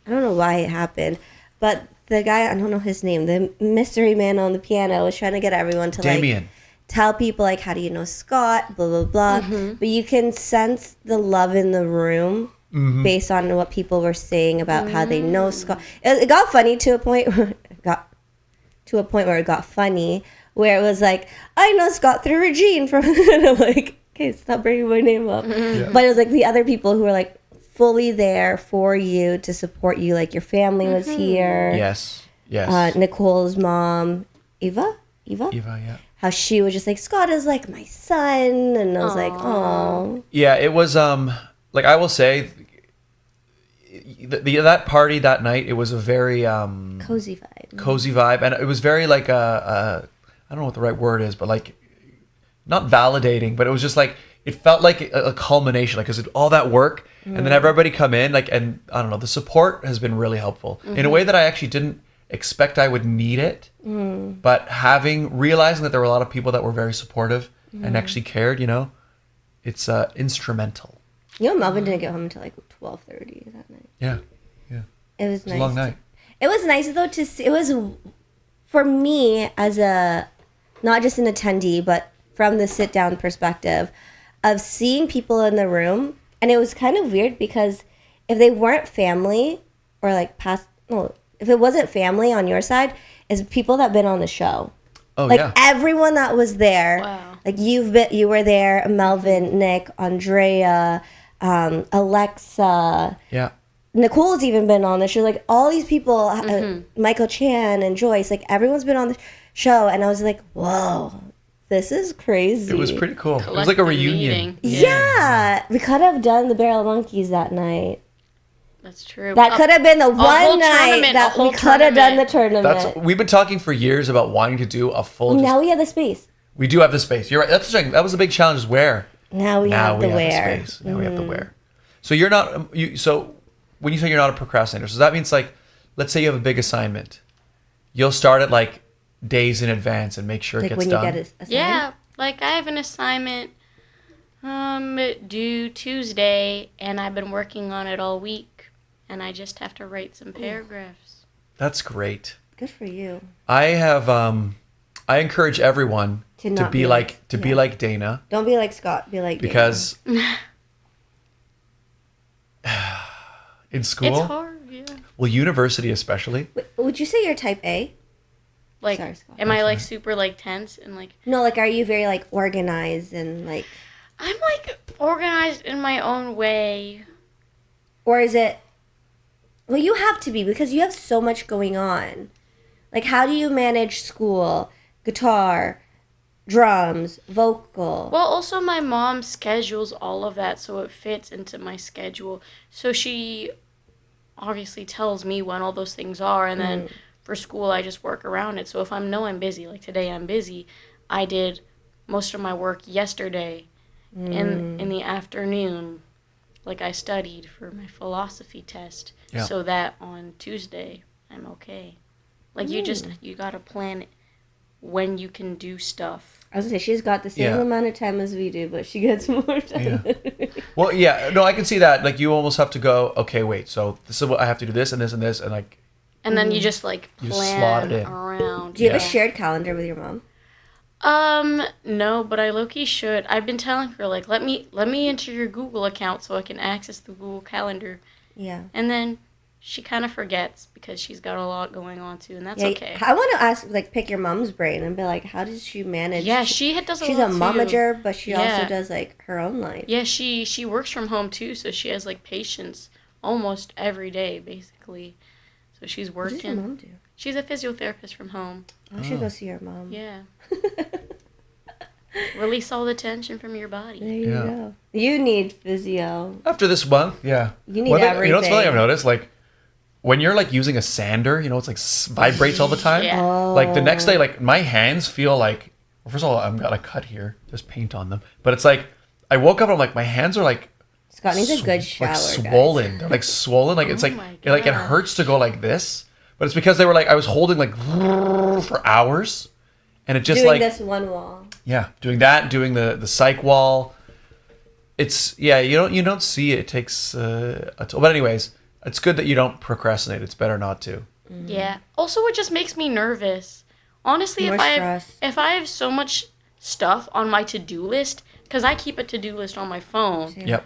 Speaker 3: I don't know why it happened, but the guy, I don't know his name, the mystery man on the piano was trying to get everyone to
Speaker 1: Damien.
Speaker 3: like tell people like, how do you know Scott? Blah blah blah. But you can sense the love in the room based on what people were saying about how they know Scott. It got funny to a point. Where it got funny, where it was like, I know Scott through Regine from, and I'm like, okay, stop bringing my name up.
Speaker 1: Yeah.
Speaker 3: But it was like the other people who were like fully there for you to support you. Like your family was here.
Speaker 1: Yes. Yes.
Speaker 3: Nicole's mom, Eva,
Speaker 1: Eva, yeah.
Speaker 3: how she was just like, Scott is like my son, and I was like, oh,
Speaker 1: Yeah, it was like I will say that party that night, it was a very
Speaker 3: cozy vibe.
Speaker 1: and it was very like I don't know what the right word is, but like not validating, but it was just like it felt like a culmination, like because all that work and then everybody come in, like, and I don't know, the support has been really helpful in a way that I actually didn't expect I would need it, but realizing that there were a lot of people that were very supportive and actually cared, it's instrumental.
Speaker 3: Melvin didn't get home until like 12:30 that night.
Speaker 1: Yeah.
Speaker 3: It was
Speaker 1: It was
Speaker 3: nice.
Speaker 1: a long night.
Speaker 3: It was nice though to see. It was for me as a, not just an attendee, but from the sit down perspective of seeing people in the room, and it was kind of weird because if they weren't family or like past, no, if it wasn't family on your side, it's people that been on the show.
Speaker 1: Oh,
Speaker 3: like
Speaker 1: yeah.
Speaker 3: everyone that was there.
Speaker 4: Wow.
Speaker 3: Like you were there, Melvin, Nick, Andrea, Alexa.
Speaker 1: Yeah.
Speaker 3: Nicole's even been on the show. Like all these people, Michael Chan and Joyce, like everyone's been on the show. And I was like, whoa, this is crazy.
Speaker 1: It was pretty cool. It was like a reunion.
Speaker 3: Yeah. We could have done the Barrel Monkeys that night.
Speaker 4: That's true.
Speaker 3: That could have been the one night that we could have done the tournament.
Speaker 1: We've been talking for years about wanting to do a full.
Speaker 3: Now we have the space.
Speaker 1: We do have the space. You're right. That's the thing. That was the big challenge. Is where.
Speaker 3: Now we have the where.
Speaker 1: The space. Now we have the where. So you're not. So when you say you're not a procrastinator, so that means like, let's say you have a big assignment, you'll start it like days in advance and make sure it gets done.
Speaker 4: Yeah, like I have an assignment due Tuesday, and I've been working on it all week, and I just have to write some paragraphs.
Speaker 1: That's great.
Speaker 3: Good for you.
Speaker 1: I have. I encourage everyone to be like Dana.
Speaker 3: Don't be like Scott. Be like
Speaker 1: because in school,
Speaker 4: it's hard. Yeah.
Speaker 1: Well, university especially.
Speaker 3: Would you say you're type A?
Speaker 4: Like,
Speaker 3: sorry, Scott.
Speaker 4: am I like super like tense and like?
Speaker 3: No, like, are you very like organized and like?
Speaker 4: I'm like organized in my own way.
Speaker 3: Or is it? Well, you have to be because you have so much going on. Like, how do you manage school, guitar, drums, vocal?
Speaker 4: Well, also my mom schedules all of that so it fits into my schedule. So she obviously tells me when all those things are, and then for school I just work around it. So if I'm busy, like today I'm busy, I did most of my work yesterday in the afternoon. Like I studied for my philosophy test so that on Tuesday I'm okay. Like you gotta plan when you can do stuff.
Speaker 3: I was gonna say she's got the same amount of time as we do, but she gets more time.
Speaker 1: Yeah. Well, yeah, no, I can see that. Like you almost have to go. Okay, wait. So this is what I have to do. This and this and this, and like.
Speaker 4: And then you just like plan around.
Speaker 3: Do you have a shared calendar with your mom?
Speaker 4: No, but I low-key should. I've been telling her like let me enter your Google account so I can access the Google Calendar.
Speaker 3: Yeah.
Speaker 4: And then she kind of forgets because she's got a lot going on too, and that's okay.
Speaker 3: I want to ask, like, pick your mom's brain and be like, how does she manage?
Speaker 4: Yeah, she does a lot
Speaker 3: She's a
Speaker 4: too.
Speaker 3: momager, but she also does like her own life.
Speaker 4: Yeah, she works from home too, so she has like patients almost every day, basically. So she's working.
Speaker 3: What does your mom do?
Speaker 4: She's a physiotherapist from home.
Speaker 3: I should go see your mom.
Speaker 4: Yeah. Release all the tension from your body.
Speaker 3: There you go. You need physio.
Speaker 1: After this month, yeah.
Speaker 3: You need everything.
Speaker 1: You know what's funny I've noticed? Like, when you're like using a sander, it's like vibrates all the time.
Speaker 4: Yeah.
Speaker 3: Oh.
Speaker 1: Like the next day, like my hands feel like, well, first of all, I've got a cut here. There's paint on them. But it's like, I woke up and I'm like, my hands are like,
Speaker 3: Scott needs a good shower,
Speaker 1: like swollen. They're like swollen. Like it's like, it hurts to go like this. But it's because they were like, I was holding like for hours. And it just
Speaker 3: doing this one wall.
Speaker 1: Yeah, doing that, doing the psych wall. It's, you don't see it. It takes a toll. But anyways, it's good that you don't procrastinate. It's better not to.
Speaker 4: Yeah. Also, it just makes me nervous. Honestly, if I have so much stuff on my to-do list, because I keep a to-do list on my phone.
Speaker 1: Yep.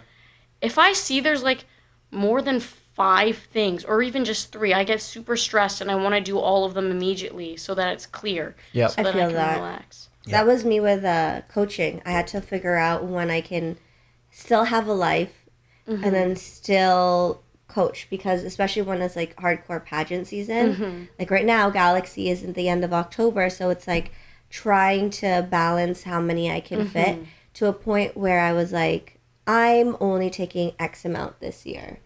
Speaker 4: If I see there's like more than 5 things, or even just 3, I get super stressed and I want to do all of them immediately so that it's clear.
Speaker 1: Yep.
Speaker 4: So that I can relax.
Speaker 3: That was me with coaching. I had to figure out when I can still have a life and then still coach, because especially when it's like hardcore pageant season, like right now Galaxy is at the end of October, so it's like trying to balance how many I can fit to a point where I was like, I'm only taking X amount this year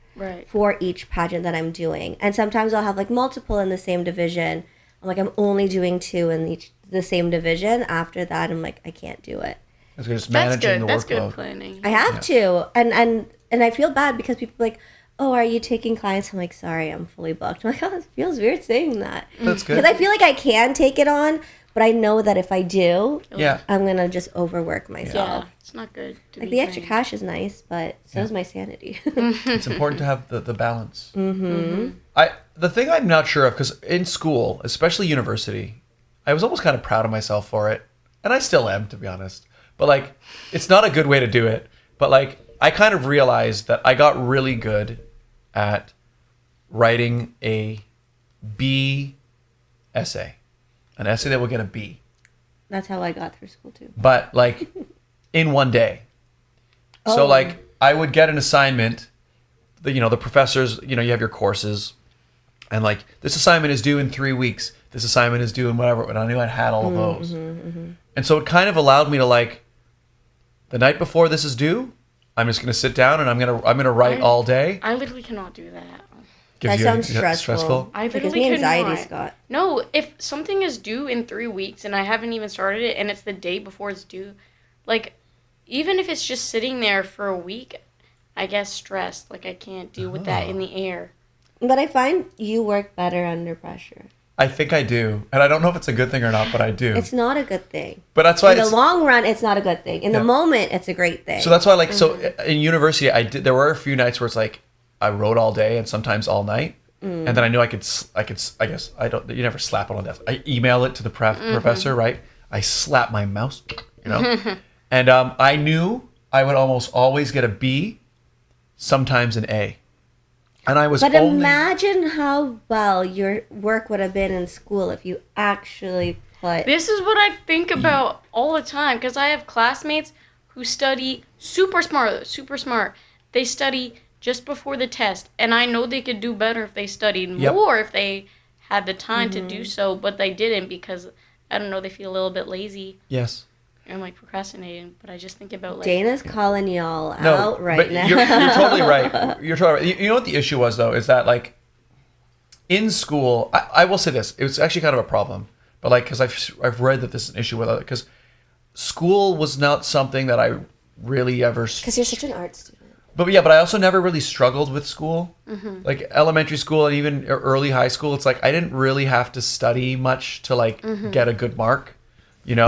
Speaker 3: for each pageant that I'm doing. And sometimes I'll have like multiple in the same division. I'm like, I'm only doing 2 in the same division. After that, I'm like, I can't do it.
Speaker 1: It's just managing the workload.
Speaker 4: That's good planning.
Speaker 3: I have to. And I feel bad because people are like, oh, are you taking clients? I'm like, sorry, I'm fully booked. I'm like, oh, it feels weird saying that.
Speaker 1: That's good.
Speaker 3: Because I feel like I can take it on, but I know that if I do, I'm going to just overwork myself.
Speaker 4: Yeah, it's not good.
Speaker 3: Like, the extra cash is nice, but so is my sanity.
Speaker 1: It's important to have the balance. The thing I'm not sure of, because in school, especially university, I was almost kind of proud of myself for it. And I still am, to be honest. But like, it's not a good way to do it. But like, I kind of realized that I got really good at writing a B essay. An essay that will get a B.
Speaker 3: That's how I got through school too.
Speaker 1: But like, in one day.
Speaker 3: Oh.
Speaker 1: So like, I would get an assignment. The professors, you have your courses. And like, this assignment is due in 3 weeks. This assignment is due in whatever. And I knew I'd had all of those. And so it kind of allowed me to like, the night before this is due, I'm just going to sit down and I'm going to write all day.
Speaker 4: I literally cannot do that.
Speaker 3: That sounds stressful.
Speaker 4: I
Speaker 3: Because
Speaker 4: literally
Speaker 3: me anxiety,
Speaker 4: cannot.
Speaker 3: Scott.
Speaker 4: No, if something is due in 3 weeks and I haven't even started it and it's the day before it's due, like, even if it's just sitting there for a week, I get stressed. Like, I can't deal with that in the air.
Speaker 3: But I find you work better under pressure.
Speaker 1: I think I do. And I don't know if it's a good thing or not, but I do.
Speaker 3: It's not a good thing.
Speaker 1: But that's why
Speaker 3: in the long run, it's not a good thing. In the moment, it's a great thing.
Speaker 1: So that's why, like, so in university, there were a few nights where it's like, I wrote all day and sometimes all night. And then I knew I guess, you never slap it on the desk. I email it to the professor, right? I slap my mouse, And I knew I would almost always get a B, sometimes an A. And I was
Speaker 3: imagine how well your work would have been in school if you actually put...
Speaker 4: This is what I think about all the time, because I have classmates who study super smart. They study just before the test, and I know they could do better if they studied more, if they had the time to do so, but they didn't because, I don't know, they feel a little bit lazy.
Speaker 1: Yes.
Speaker 4: And like procrastinating, but I just think about like...
Speaker 3: Dana's calling y'all out right now.
Speaker 1: You're totally right. You're totally right. You know what the issue was, though, is that, like, in school, I will say this, it was actually kind of a problem, but like, because I've read that this is an issue with it, because school was not something that I really ever...
Speaker 3: Because you're such an art student.
Speaker 1: But I also never really struggled with school. Like elementary school and even early high school, it's like I didn't really have to study much to like get a good mark,
Speaker 3: Must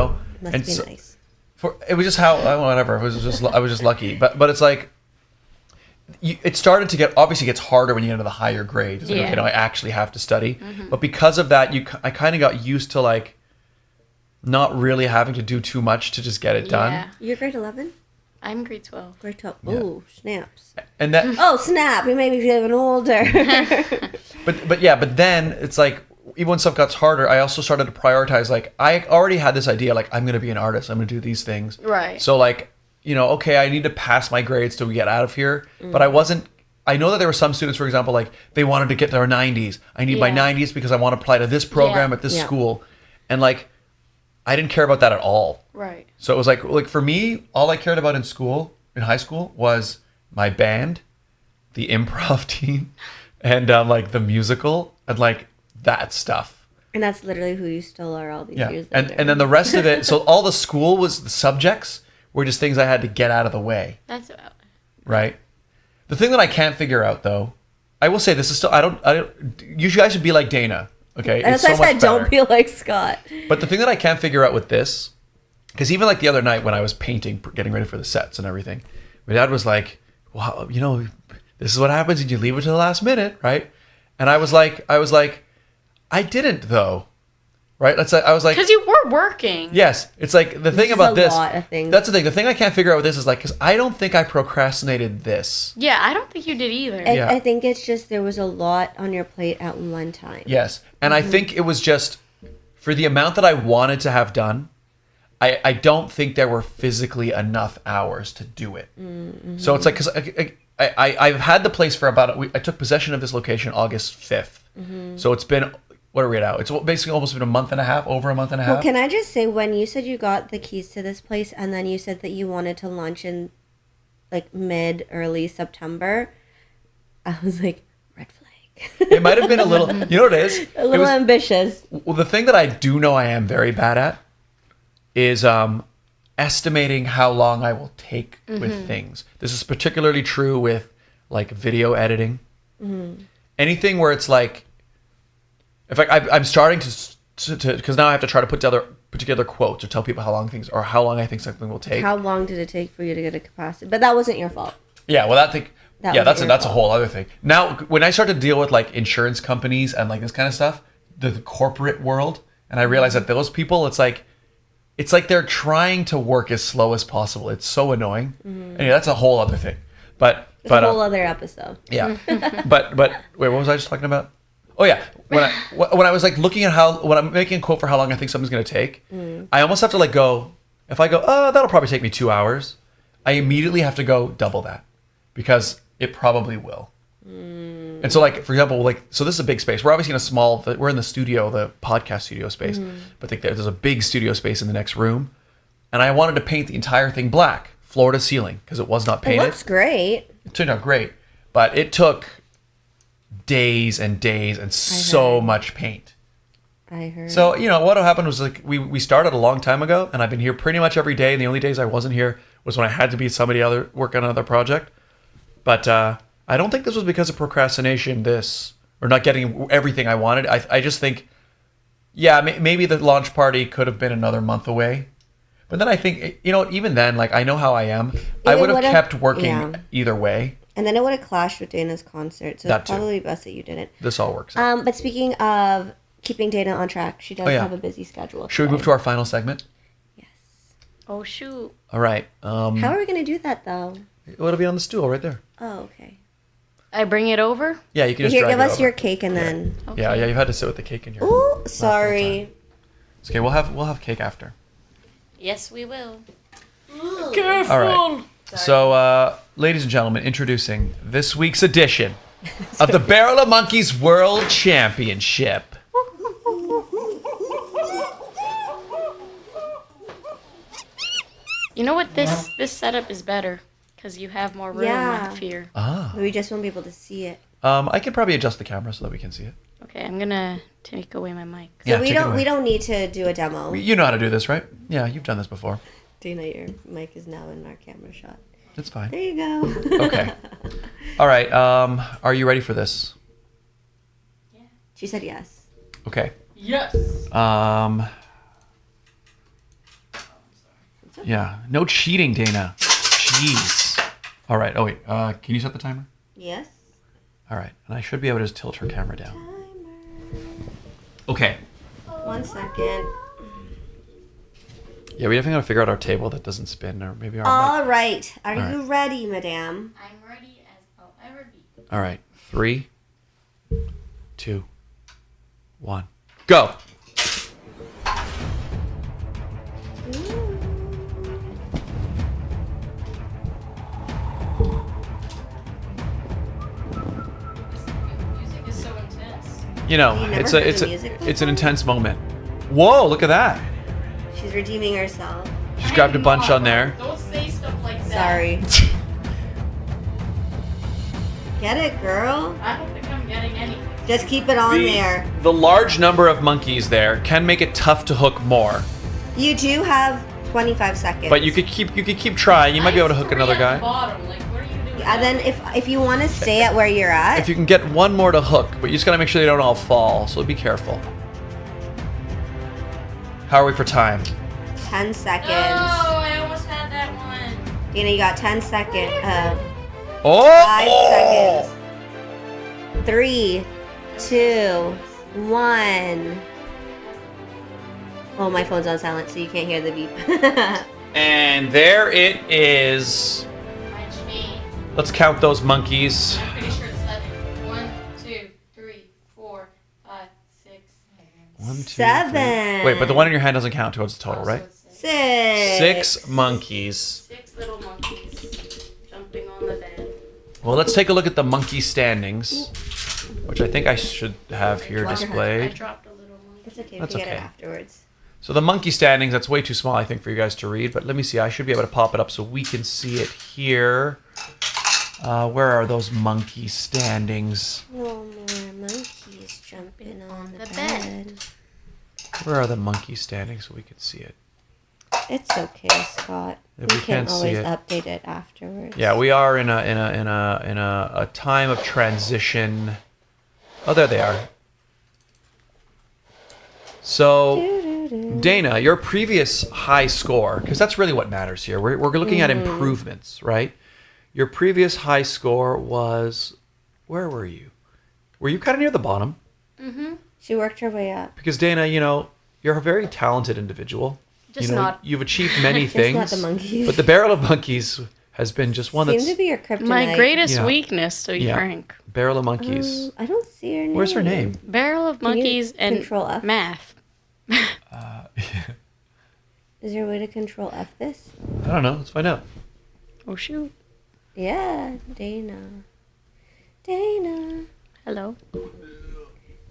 Speaker 1: and
Speaker 3: be nice.
Speaker 1: It was just whatever. I was just lucky. But it's like it started to get, obviously it gets harder when you get into the higher grades. It's like, okay, now I actually have to study. But because of that, I kind of got used to like not really having to do too much to just get it done.
Speaker 4: Yeah.
Speaker 3: You're grade 11?
Speaker 4: I'm grade 12.
Speaker 3: Grade 12. Oh, snaps.
Speaker 1: And that
Speaker 3: Oh, snap. You made me feel even older.
Speaker 1: but then it's like, even when stuff got harder, I also started to prioritize, like, I already had this idea, like, I'm going to be an artist. I'm going to do these things.
Speaker 4: Right.
Speaker 1: So, like, okay, I need to pass my grades to get out of here. But I know that there were some students, for example, like, they wanted to get their 90s. I need my 90s because I want to apply to this program at this school. And, like, I didn't care about that at all.
Speaker 4: Right.
Speaker 1: So it was like for me, all I cared about in high school, was my band, the improv team, and like the musical, and like that stuff.
Speaker 3: And that's literally who you still are all these years
Speaker 1: and
Speaker 3: later.
Speaker 1: and then the rest of it. So all the school was the subjects were just things I had to get out of the way.
Speaker 4: That's about it.
Speaker 1: Right. The thing that I can't figure out, though, I will say this is still I don't. You guys should be like Dana. Okay.
Speaker 3: And that's why I said don't be like Scott.
Speaker 1: But the thing that I can't figure out with this, because even like the other night when I was painting, getting ready for the sets and everything, my dad was like, "Wow, this is what happens when you leave it to the last minute, right?" And I was like, I didn't though, right? I was like,
Speaker 4: because you were working.
Speaker 1: Yes, it's like the thing about this.
Speaker 3: Lot of things.
Speaker 1: That's the thing. The thing I can't figure out with this is like, because I don't think I procrastinated this.
Speaker 4: Yeah, I don't think you did either.
Speaker 3: I think it's just there was a lot on your plate at one time.
Speaker 1: Yes, and I think it was just for the amount that I wanted to have done. I don't think there were physically enough hours to do it. So it's like, because I've had the place for I took possession of this location August 5th. So it's been, what are we at now? It's basically almost been over a month and a half.
Speaker 3: Well, can I just say, when you said you got the keys to this place and then you said that you wanted to launch in like early September, I was like, red flag.
Speaker 1: It might have been a little, you know what it is?
Speaker 3: A little ambitious.
Speaker 1: Well, the thing that I do know I am very bad at is estimating how long I will take with things. This is particularly true with like video editing. Anything where it's like, in fact, I'm starting to because now I have to try to put together particular quotes or tell people how long I think something will take.
Speaker 3: How long did it take for you to get a capacity? But that wasn't your fault.
Speaker 1: Yeah, well, that's a whole other thing. Now, when I start to deal with like insurance companies and like this kind of stuff, the corporate world, And I realized that those people, it's like they're trying to work as slow as possible. It's so annoying. Anyway, that's a whole other thing. But
Speaker 3: It's a whole other episode.
Speaker 1: yeah. but wait, what was I just talking about? Oh yeah, when I was like looking at when I'm making a quote for how long I think something's gonna take, I almost have to like go. If I go, oh, that'll probably take me 2 hours, I immediately have to go double that because it probably will. And so, like, for example, like, so this is a big space. We're obviously we're in the studio, the podcast studio space, but there's a big studio space in the next room. And I wanted to paint the entire thing black, floor to ceiling, because it was not
Speaker 3: It
Speaker 1: painted.
Speaker 3: looks great.
Speaker 1: It turned out great, but it took days and days and so much paint.
Speaker 3: I heard.
Speaker 1: So, what happened was like we started a long time ago, and I've been here pretty much every day. And the only days I wasn't here was when I had to be somebody other work on another project. But I don't think this was because of procrastination, or not getting everything I wanted. I just think, maybe the launch party could have been another month away. But then I think, even then, like, I know how I am. I would have kept working either way.
Speaker 3: And then it would have clashed with Dana's concert. So
Speaker 1: That
Speaker 3: it's
Speaker 1: too.
Speaker 3: probably best that you didn't.
Speaker 1: This all works out.
Speaker 3: But speaking of keeping Dana on track, she does have a busy schedule.
Speaker 1: Should we move to our final segment?
Speaker 3: Yes.
Speaker 4: Oh, shoot.
Speaker 1: All right.
Speaker 3: How are we going to do that, though?
Speaker 1: It'll be on the stool right there.
Speaker 3: Oh, okay.
Speaker 4: I bring it over?
Speaker 1: Yeah, you can just
Speaker 3: Here,
Speaker 1: drag
Speaker 3: give
Speaker 1: it
Speaker 3: us
Speaker 1: over.
Speaker 3: your cake and then...
Speaker 4: Okay.
Speaker 1: Yeah, you've had to sit with the cake in your...
Speaker 3: Ooh, sorry.
Speaker 1: It's okay, we'll have cake after.
Speaker 4: Yes, we will.
Speaker 1: All right. So, ladies and gentlemen, introducing this week's edition of the Barrel of Monkeys World Championship.
Speaker 4: You know what? This setup is better because you have more room,
Speaker 3: Yeah.
Speaker 4: I fear.
Speaker 1: Ah.
Speaker 3: We just won't be able to see it.
Speaker 1: I can probably adjust the camera so that we can see it.
Speaker 4: Okay, I'm gonna take away my mic.
Speaker 3: So
Speaker 1: Yeah,
Speaker 3: we
Speaker 1: take it
Speaker 3: don't
Speaker 1: away.
Speaker 3: we don't need to do a demo.
Speaker 1: You know how to do this, right? Yeah, you've done this before.
Speaker 3: Dana, your mic is now in our camera shot.
Speaker 1: It's fine.
Speaker 3: There you go.
Speaker 1: Okay. All right. Are you ready for this?
Speaker 3: She said yes.
Speaker 1: Okay.
Speaker 4: Yes.
Speaker 1: Yeah. No cheating, Dana. Jeez. All right. Oh wait. Can you set the timer?
Speaker 3: Yes.
Speaker 1: All right. And I should be able to just tilt her camera down.
Speaker 3: Timer.
Speaker 1: Okay.
Speaker 3: 1 second.
Speaker 1: Yeah, we definitely gotta figure out our table that doesn't spin, or maybe our mic.
Speaker 3: All right. Are
Speaker 1: All
Speaker 3: you ready, madame?
Speaker 4: I'm ready as I'll ever be.
Speaker 1: All right. 3, 2, 1, go.
Speaker 4: Music is so intense.
Speaker 1: You know,
Speaker 3: You never
Speaker 1: it's
Speaker 3: heard
Speaker 1: a it's
Speaker 3: the
Speaker 1: a
Speaker 3: music
Speaker 1: it's an
Speaker 3: before?
Speaker 1: intense moment. Whoa! Look at that.
Speaker 3: She's redeeming herself.
Speaker 1: She's grabbed a bunch on there.
Speaker 4: Don't say stuff like that.
Speaker 3: Sorry. Get it, girl.
Speaker 4: I don't think I'm getting anything.
Speaker 3: Just keep it on there.
Speaker 1: The large number of monkeys there can make it tough to hook more,
Speaker 3: You do have 25 seconds.
Speaker 1: but you could keep trying. You might be able to hook another guy.
Speaker 4: Bottom. Like, what are you doing?
Speaker 3: And then if you want to stay at where you're at,
Speaker 1: If you can get one more to hook, but you just gotta make sure they don't all fall. So be careful. How are we for time?
Speaker 3: 10 seconds.
Speaker 4: Oh, I almost had that one.
Speaker 3: Dana, you got 10 seconds. 5
Speaker 1: Oh!
Speaker 3: seconds. 3, 2, 1. Oh, my phone's on silent, so you can't hear the beep.
Speaker 1: And there it is.
Speaker 4: My chain.
Speaker 1: Let's count those monkeys.
Speaker 4: I'm pretty sure it's 7. 1, 2, 3, 4, 5, 6,
Speaker 1: 1, 2,
Speaker 3: 7.
Speaker 1: 3. Wait, but the one in your hand doesn't count towards the total, right?
Speaker 3: 6.
Speaker 1: 6 monkeys.
Speaker 4: 6 little monkeys jumping on the bed.
Speaker 1: Well, let's take a look at the monkey standings, which I think I should have here
Speaker 4: I
Speaker 1: displayed.
Speaker 4: dropped a little monkey.
Speaker 3: It's okay.
Speaker 1: That's
Speaker 3: We get it
Speaker 1: okay.
Speaker 3: afterwards.
Speaker 1: So the monkey standings, that's way too small, I think, for you guys to read. But let me see. I should be able to pop it up so we can see it here. Where are those monkey standings?
Speaker 3: No more monkeys jumping on the bed.
Speaker 1: Where are the monkey standings so we can see it?
Speaker 3: It's okay, Scott.
Speaker 1: If
Speaker 3: we
Speaker 1: we
Speaker 3: can
Speaker 1: can't see
Speaker 3: always
Speaker 1: it.
Speaker 3: update it afterwards.
Speaker 1: Yeah, we are in a time of transition. Oh, there they are. So, Dana, your previous high score, because that's really what matters here. We're looking at improvements, right? Your previous high score was, where were you? Were you kind of near the bottom?
Speaker 3: She worked her way up.
Speaker 1: Because Dana, you're a very talented individual.
Speaker 4: Just not.
Speaker 1: You've achieved many
Speaker 3: Just
Speaker 1: things.
Speaker 3: not the monkeys.
Speaker 1: But the Barrel of Monkeys has been just one
Speaker 3: Seems
Speaker 1: that's
Speaker 3: to be your kryptonite.
Speaker 4: My greatest
Speaker 1: Yeah.
Speaker 4: weakness, to be
Speaker 1: Yeah.
Speaker 4: frank.
Speaker 1: Barrel of Monkeys.
Speaker 3: I don't see her name.
Speaker 1: Where's her name?
Speaker 4: Barrel of
Speaker 3: Can you
Speaker 4: monkeys and
Speaker 3: control F?
Speaker 4: math.
Speaker 3: Is there a way to control F this?
Speaker 1: I don't know. Let's find out.
Speaker 4: Oh shoot.
Speaker 3: Yeah, Dana. Dana,
Speaker 4: Hello.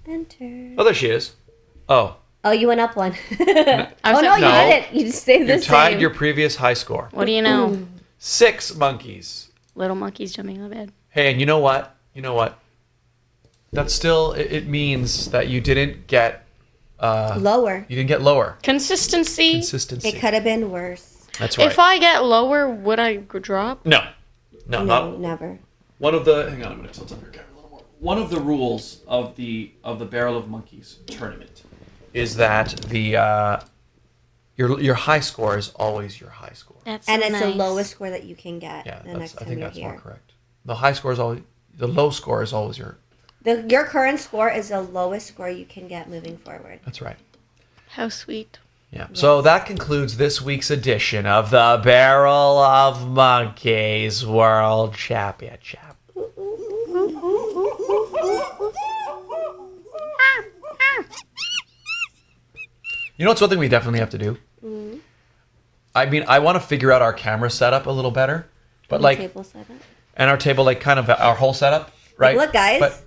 Speaker 3: enter.
Speaker 1: Oh, there she is. Oh,
Speaker 3: Oh, you went up one.
Speaker 4: I
Speaker 3: Oh
Speaker 4: was
Speaker 3: no,
Speaker 4: like,
Speaker 3: you
Speaker 1: No.
Speaker 3: didn't. You just stayed the
Speaker 1: you
Speaker 3: same.
Speaker 1: tied your previous high score.
Speaker 4: What do you know?
Speaker 1: 6 monkeys.
Speaker 4: Little monkeys jumping on the bed.
Speaker 1: Hey, and you know what? That's still, it means that you didn't get,
Speaker 3: Lower.
Speaker 1: you didn't get lower.
Speaker 4: Consistency.
Speaker 1: Consistency.
Speaker 3: It could have been worse.
Speaker 1: That's right.
Speaker 4: If I get lower, would I drop?
Speaker 1: No,
Speaker 3: No,
Speaker 1: not
Speaker 3: never.
Speaker 1: one of the. Hang on, I'm gonna tilt up your camera a little more. One of the rules of the Barrel of Monkeys tournament is that the your high score is always your high score.
Speaker 4: That's
Speaker 3: And
Speaker 4: so
Speaker 3: it's the
Speaker 4: nice.
Speaker 3: lowest score that you can get
Speaker 1: Yeah,
Speaker 3: the next
Speaker 1: I
Speaker 3: time
Speaker 1: think
Speaker 3: you're
Speaker 1: that's
Speaker 3: here.
Speaker 1: more correct. The high score is always the low score is always your.
Speaker 3: Your current score is the lowest score you can get moving forward.
Speaker 1: That's right.
Speaker 4: How sweet.
Speaker 1: Yeah. So that concludes this week's edition of the Barrel of Monkeys World Championship. You know what's one thing we definitely have to do?
Speaker 3: Mm-hmm.
Speaker 1: I mean, I want to figure out our camera setup a little better, but like,
Speaker 3: Table setup.
Speaker 1: and our table, like kind of our whole setup, right?
Speaker 3: Look, guys.
Speaker 1: But,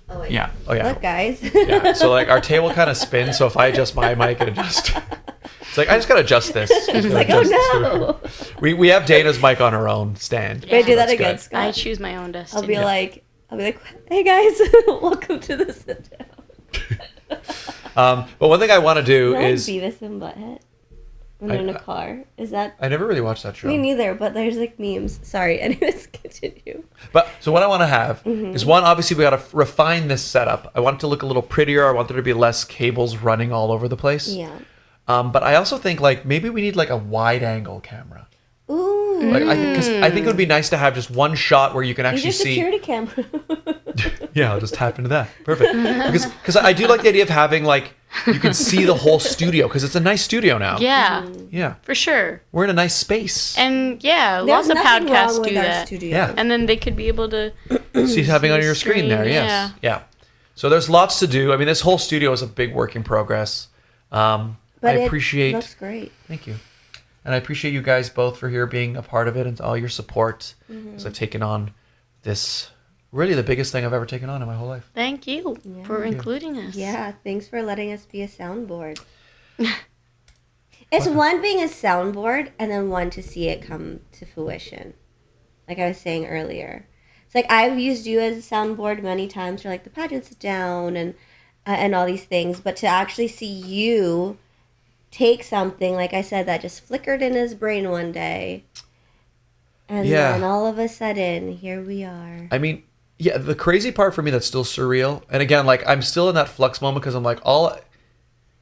Speaker 3: Oh, wait.
Speaker 1: yeah. Oh yeah.
Speaker 3: Look, guys.
Speaker 1: Yeah. So like our table kind of spins. So if I adjust my mic, it adjusts. It's like I just gotta adjust this.
Speaker 3: It's like, oh no.
Speaker 1: We have Dana's mic on her own stand.
Speaker 3: Wait, do that
Speaker 1: That's
Speaker 3: again,
Speaker 1: good.
Speaker 3: Scott.
Speaker 4: I choose my own destiny.
Speaker 3: I'll be like, hey guys, welcome to the sit down.
Speaker 1: But one thing I want to do
Speaker 3: You know,
Speaker 1: is
Speaker 3: Beavis and Butthead when they're in a car. Is that
Speaker 1: I never really watched that show.
Speaker 3: me neither? But there's like memes. Sorry. Anyways, continue.
Speaker 1: But so what I want to have
Speaker 3: Mm-hmm.
Speaker 1: is one. Obviously, we got to refine this setup. I want it to look a little prettier. I want there to be less cables running all over the place.
Speaker 3: Yeah.
Speaker 1: But I also think like maybe we need like a wide angle camera.
Speaker 3: Ooh.
Speaker 1: Like because I think it would be nice to have just one shot where you can
Speaker 3: Use
Speaker 1: actually
Speaker 3: your
Speaker 1: see.
Speaker 3: security camera.
Speaker 1: Yeah, I'll just tap into that. Perfect. Because I do like the idea of having like you can see the whole studio because it's a nice studio now.
Speaker 4: Yeah,
Speaker 1: Yeah.
Speaker 4: for sure.
Speaker 1: We're in a nice space.
Speaker 4: And yeah,
Speaker 3: There's
Speaker 4: lots of
Speaker 3: nothing wrong
Speaker 4: podcasts
Speaker 3: with
Speaker 4: do
Speaker 3: our
Speaker 4: that.
Speaker 3: studio.
Speaker 1: Yeah.
Speaker 4: And then they could be able to.
Speaker 1: See having on your screen
Speaker 4: screen,
Speaker 1: there, yes.
Speaker 4: yeah.
Speaker 1: Yeah. So there's lots to do. I mean, this whole studio is a big work in progress. I
Speaker 3: But
Speaker 1: appreciate.
Speaker 3: it looks great.
Speaker 1: Thank you. And I appreciate you guys both for here being a part of it and all your support as I've taken on this really the biggest thing I've ever taken on in my whole life.
Speaker 4: Thank you for
Speaker 1: you.
Speaker 4: including us.
Speaker 3: Yeah, thanks for letting us be a soundboard. It's one being a soundboard and then one to see it come to fruition. Like I was saying earlier. It's like I've used you as a soundboard many times for like the pageant sit down and all these things, but to actually see you take something, like I said, that just flickered in his brain one day. And
Speaker 1: Yeah.
Speaker 3: then all of a sudden, here we are.
Speaker 1: I mean, yeah, the crazy part for me that's still surreal, and again, like I'm still in that flux moment because I'm like,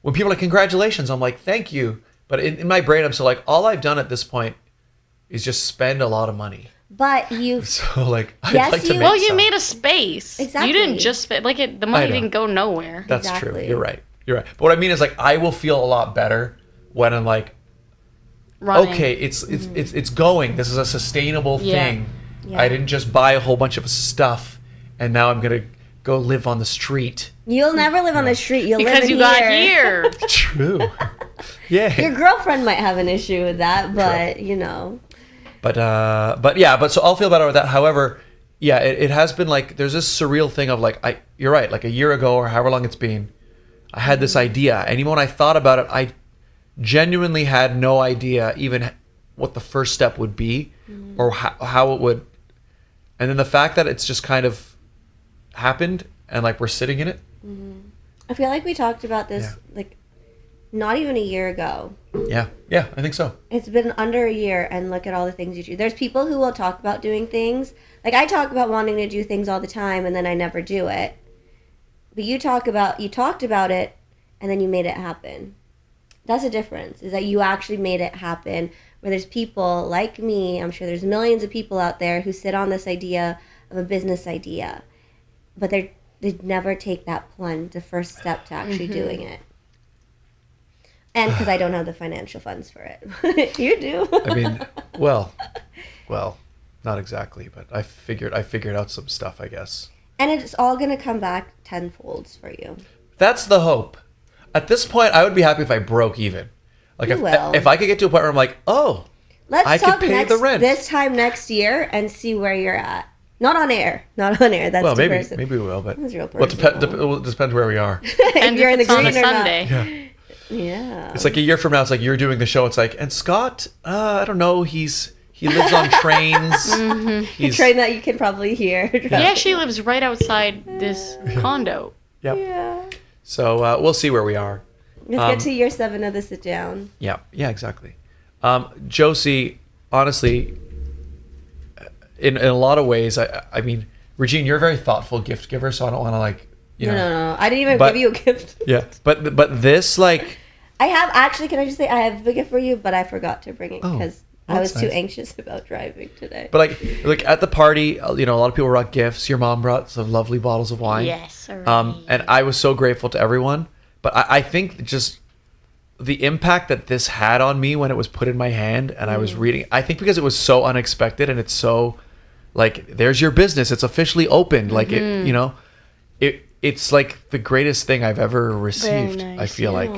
Speaker 1: when people are like, congratulations, I'm like, thank you. But in my brain, I'm still like, all I've done at this point is just spend a lot of money.
Speaker 3: But you've
Speaker 1: So like, I'd
Speaker 3: Yes,
Speaker 1: like to
Speaker 3: you-
Speaker 1: make
Speaker 4: Well, you
Speaker 1: some.
Speaker 4: made a space.
Speaker 3: Exactly.
Speaker 4: You didn't just spend the money
Speaker 1: I know.
Speaker 4: didn't go nowhere.
Speaker 1: That's true.
Speaker 3: Exactly.
Speaker 1: You're right. But what I mean is like, I will feel a lot better when I'm like,
Speaker 4: Running.
Speaker 1: okay, it's going. This is a sustainable
Speaker 4: Yeah.
Speaker 1: thing.
Speaker 3: Yeah.
Speaker 1: I didn't just buy a whole bunch of stuff and now I'm gonna go live on the street.
Speaker 3: You'll never live on the street. You'll live
Speaker 4: Because
Speaker 3: in
Speaker 4: you
Speaker 3: here.
Speaker 4: got here.
Speaker 1: True. Yeah.
Speaker 3: Your girlfriend might have an issue with that, but you know.
Speaker 1: But so I'll feel better with that. However, yeah, it has been like there's this surreal thing of like you're right, like a year ago or however long it's been, I had this idea, and even when I thought about it, I genuinely had no idea even what the first step would be or how it would. And then the fact that it's just kind of happened and like we're sitting in it.
Speaker 3: I feel like we talked about this like not even a year ago.
Speaker 1: Yeah, I think so.
Speaker 3: It's been under a year, and look at all the things you do. There's people who will talk about doing things. Like I talk about wanting to do things all the time, and then I never do it. But you talked about it, and then you made it happen. That's the difference, is that you actually made it happen. Where there's people like me, I'm sure there's millions of people out there who sit on this idea of a business idea, but they never take that plunge, the first step to actually doing it. And because I don't have the financial funds for it. You do.
Speaker 1: I mean, well, not exactly, but I figured out some stuff, I guess.
Speaker 3: And it's all going to come back tenfolds for you.
Speaker 1: That's the hope. At this point, I would be happy if I broke even. Like
Speaker 3: You will.
Speaker 1: if I could get to a point where I'm like, oh,
Speaker 3: Let's
Speaker 1: I
Speaker 3: talk
Speaker 1: could pay the rent.
Speaker 3: this time next year and see where you're at. Not on air. Not on air. That's
Speaker 1: Well,
Speaker 3: too
Speaker 1: maybe
Speaker 3: personal.
Speaker 1: we will, but
Speaker 3: That's real
Speaker 1: well,
Speaker 3: personal.
Speaker 1: it depends where we are.
Speaker 3: If you're in the
Speaker 4: it's on
Speaker 3: green
Speaker 4: a
Speaker 3: or
Speaker 4: Sunday.
Speaker 1: Yeah.
Speaker 3: Yeah.
Speaker 1: It's like a year from now. It's like you're doing the show. It's like, and Scott, I don't know. He lives on trains.
Speaker 3: A
Speaker 1: He's,
Speaker 3: train that you can probably hear.
Speaker 4: He actually lives right outside this condo.
Speaker 1: Yep.
Speaker 3: Yeah.
Speaker 1: So we'll see where we are.
Speaker 3: Let's get to year 7 of the sit down.
Speaker 1: Yeah. Yeah. Exactly. Josie, honestly, in a lot of ways, I mean, Regine, you're a very thoughtful gift giver, so I don't want to like, you know.
Speaker 3: No. I didn't even
Speaker 1: But-
Speaker 3: give you a gift.
Speaker 1: Yeah. But this like.
Speaker 3: I have actually. Can I just say I have a gift for you, but I forgot to bring it
Speaker 1: Oh,
Speaker 3: because I
Speaker 1: that's
Speaker 3: was too
Speaker 1: nice.
Speaker 3: anxious about driving today.
Speaker 1: But like at the party, you know, a lot of people brought gifts. Your mom brought some lovely bottles of wine.
Speaker 4: Yes,
Speaker 1: And I was so grateful to everyone. But I think just the impact that this had on me when it was put in my hand and I was reading, I think because it was so unexpected and it's so like, there's your business. It's officially opened. Like it, you know, it's like the greatest thing I've ever received.
Speaker 4: nice,
Speaker 1: I feel
Speaker 4: yeah.
Speaker 1: like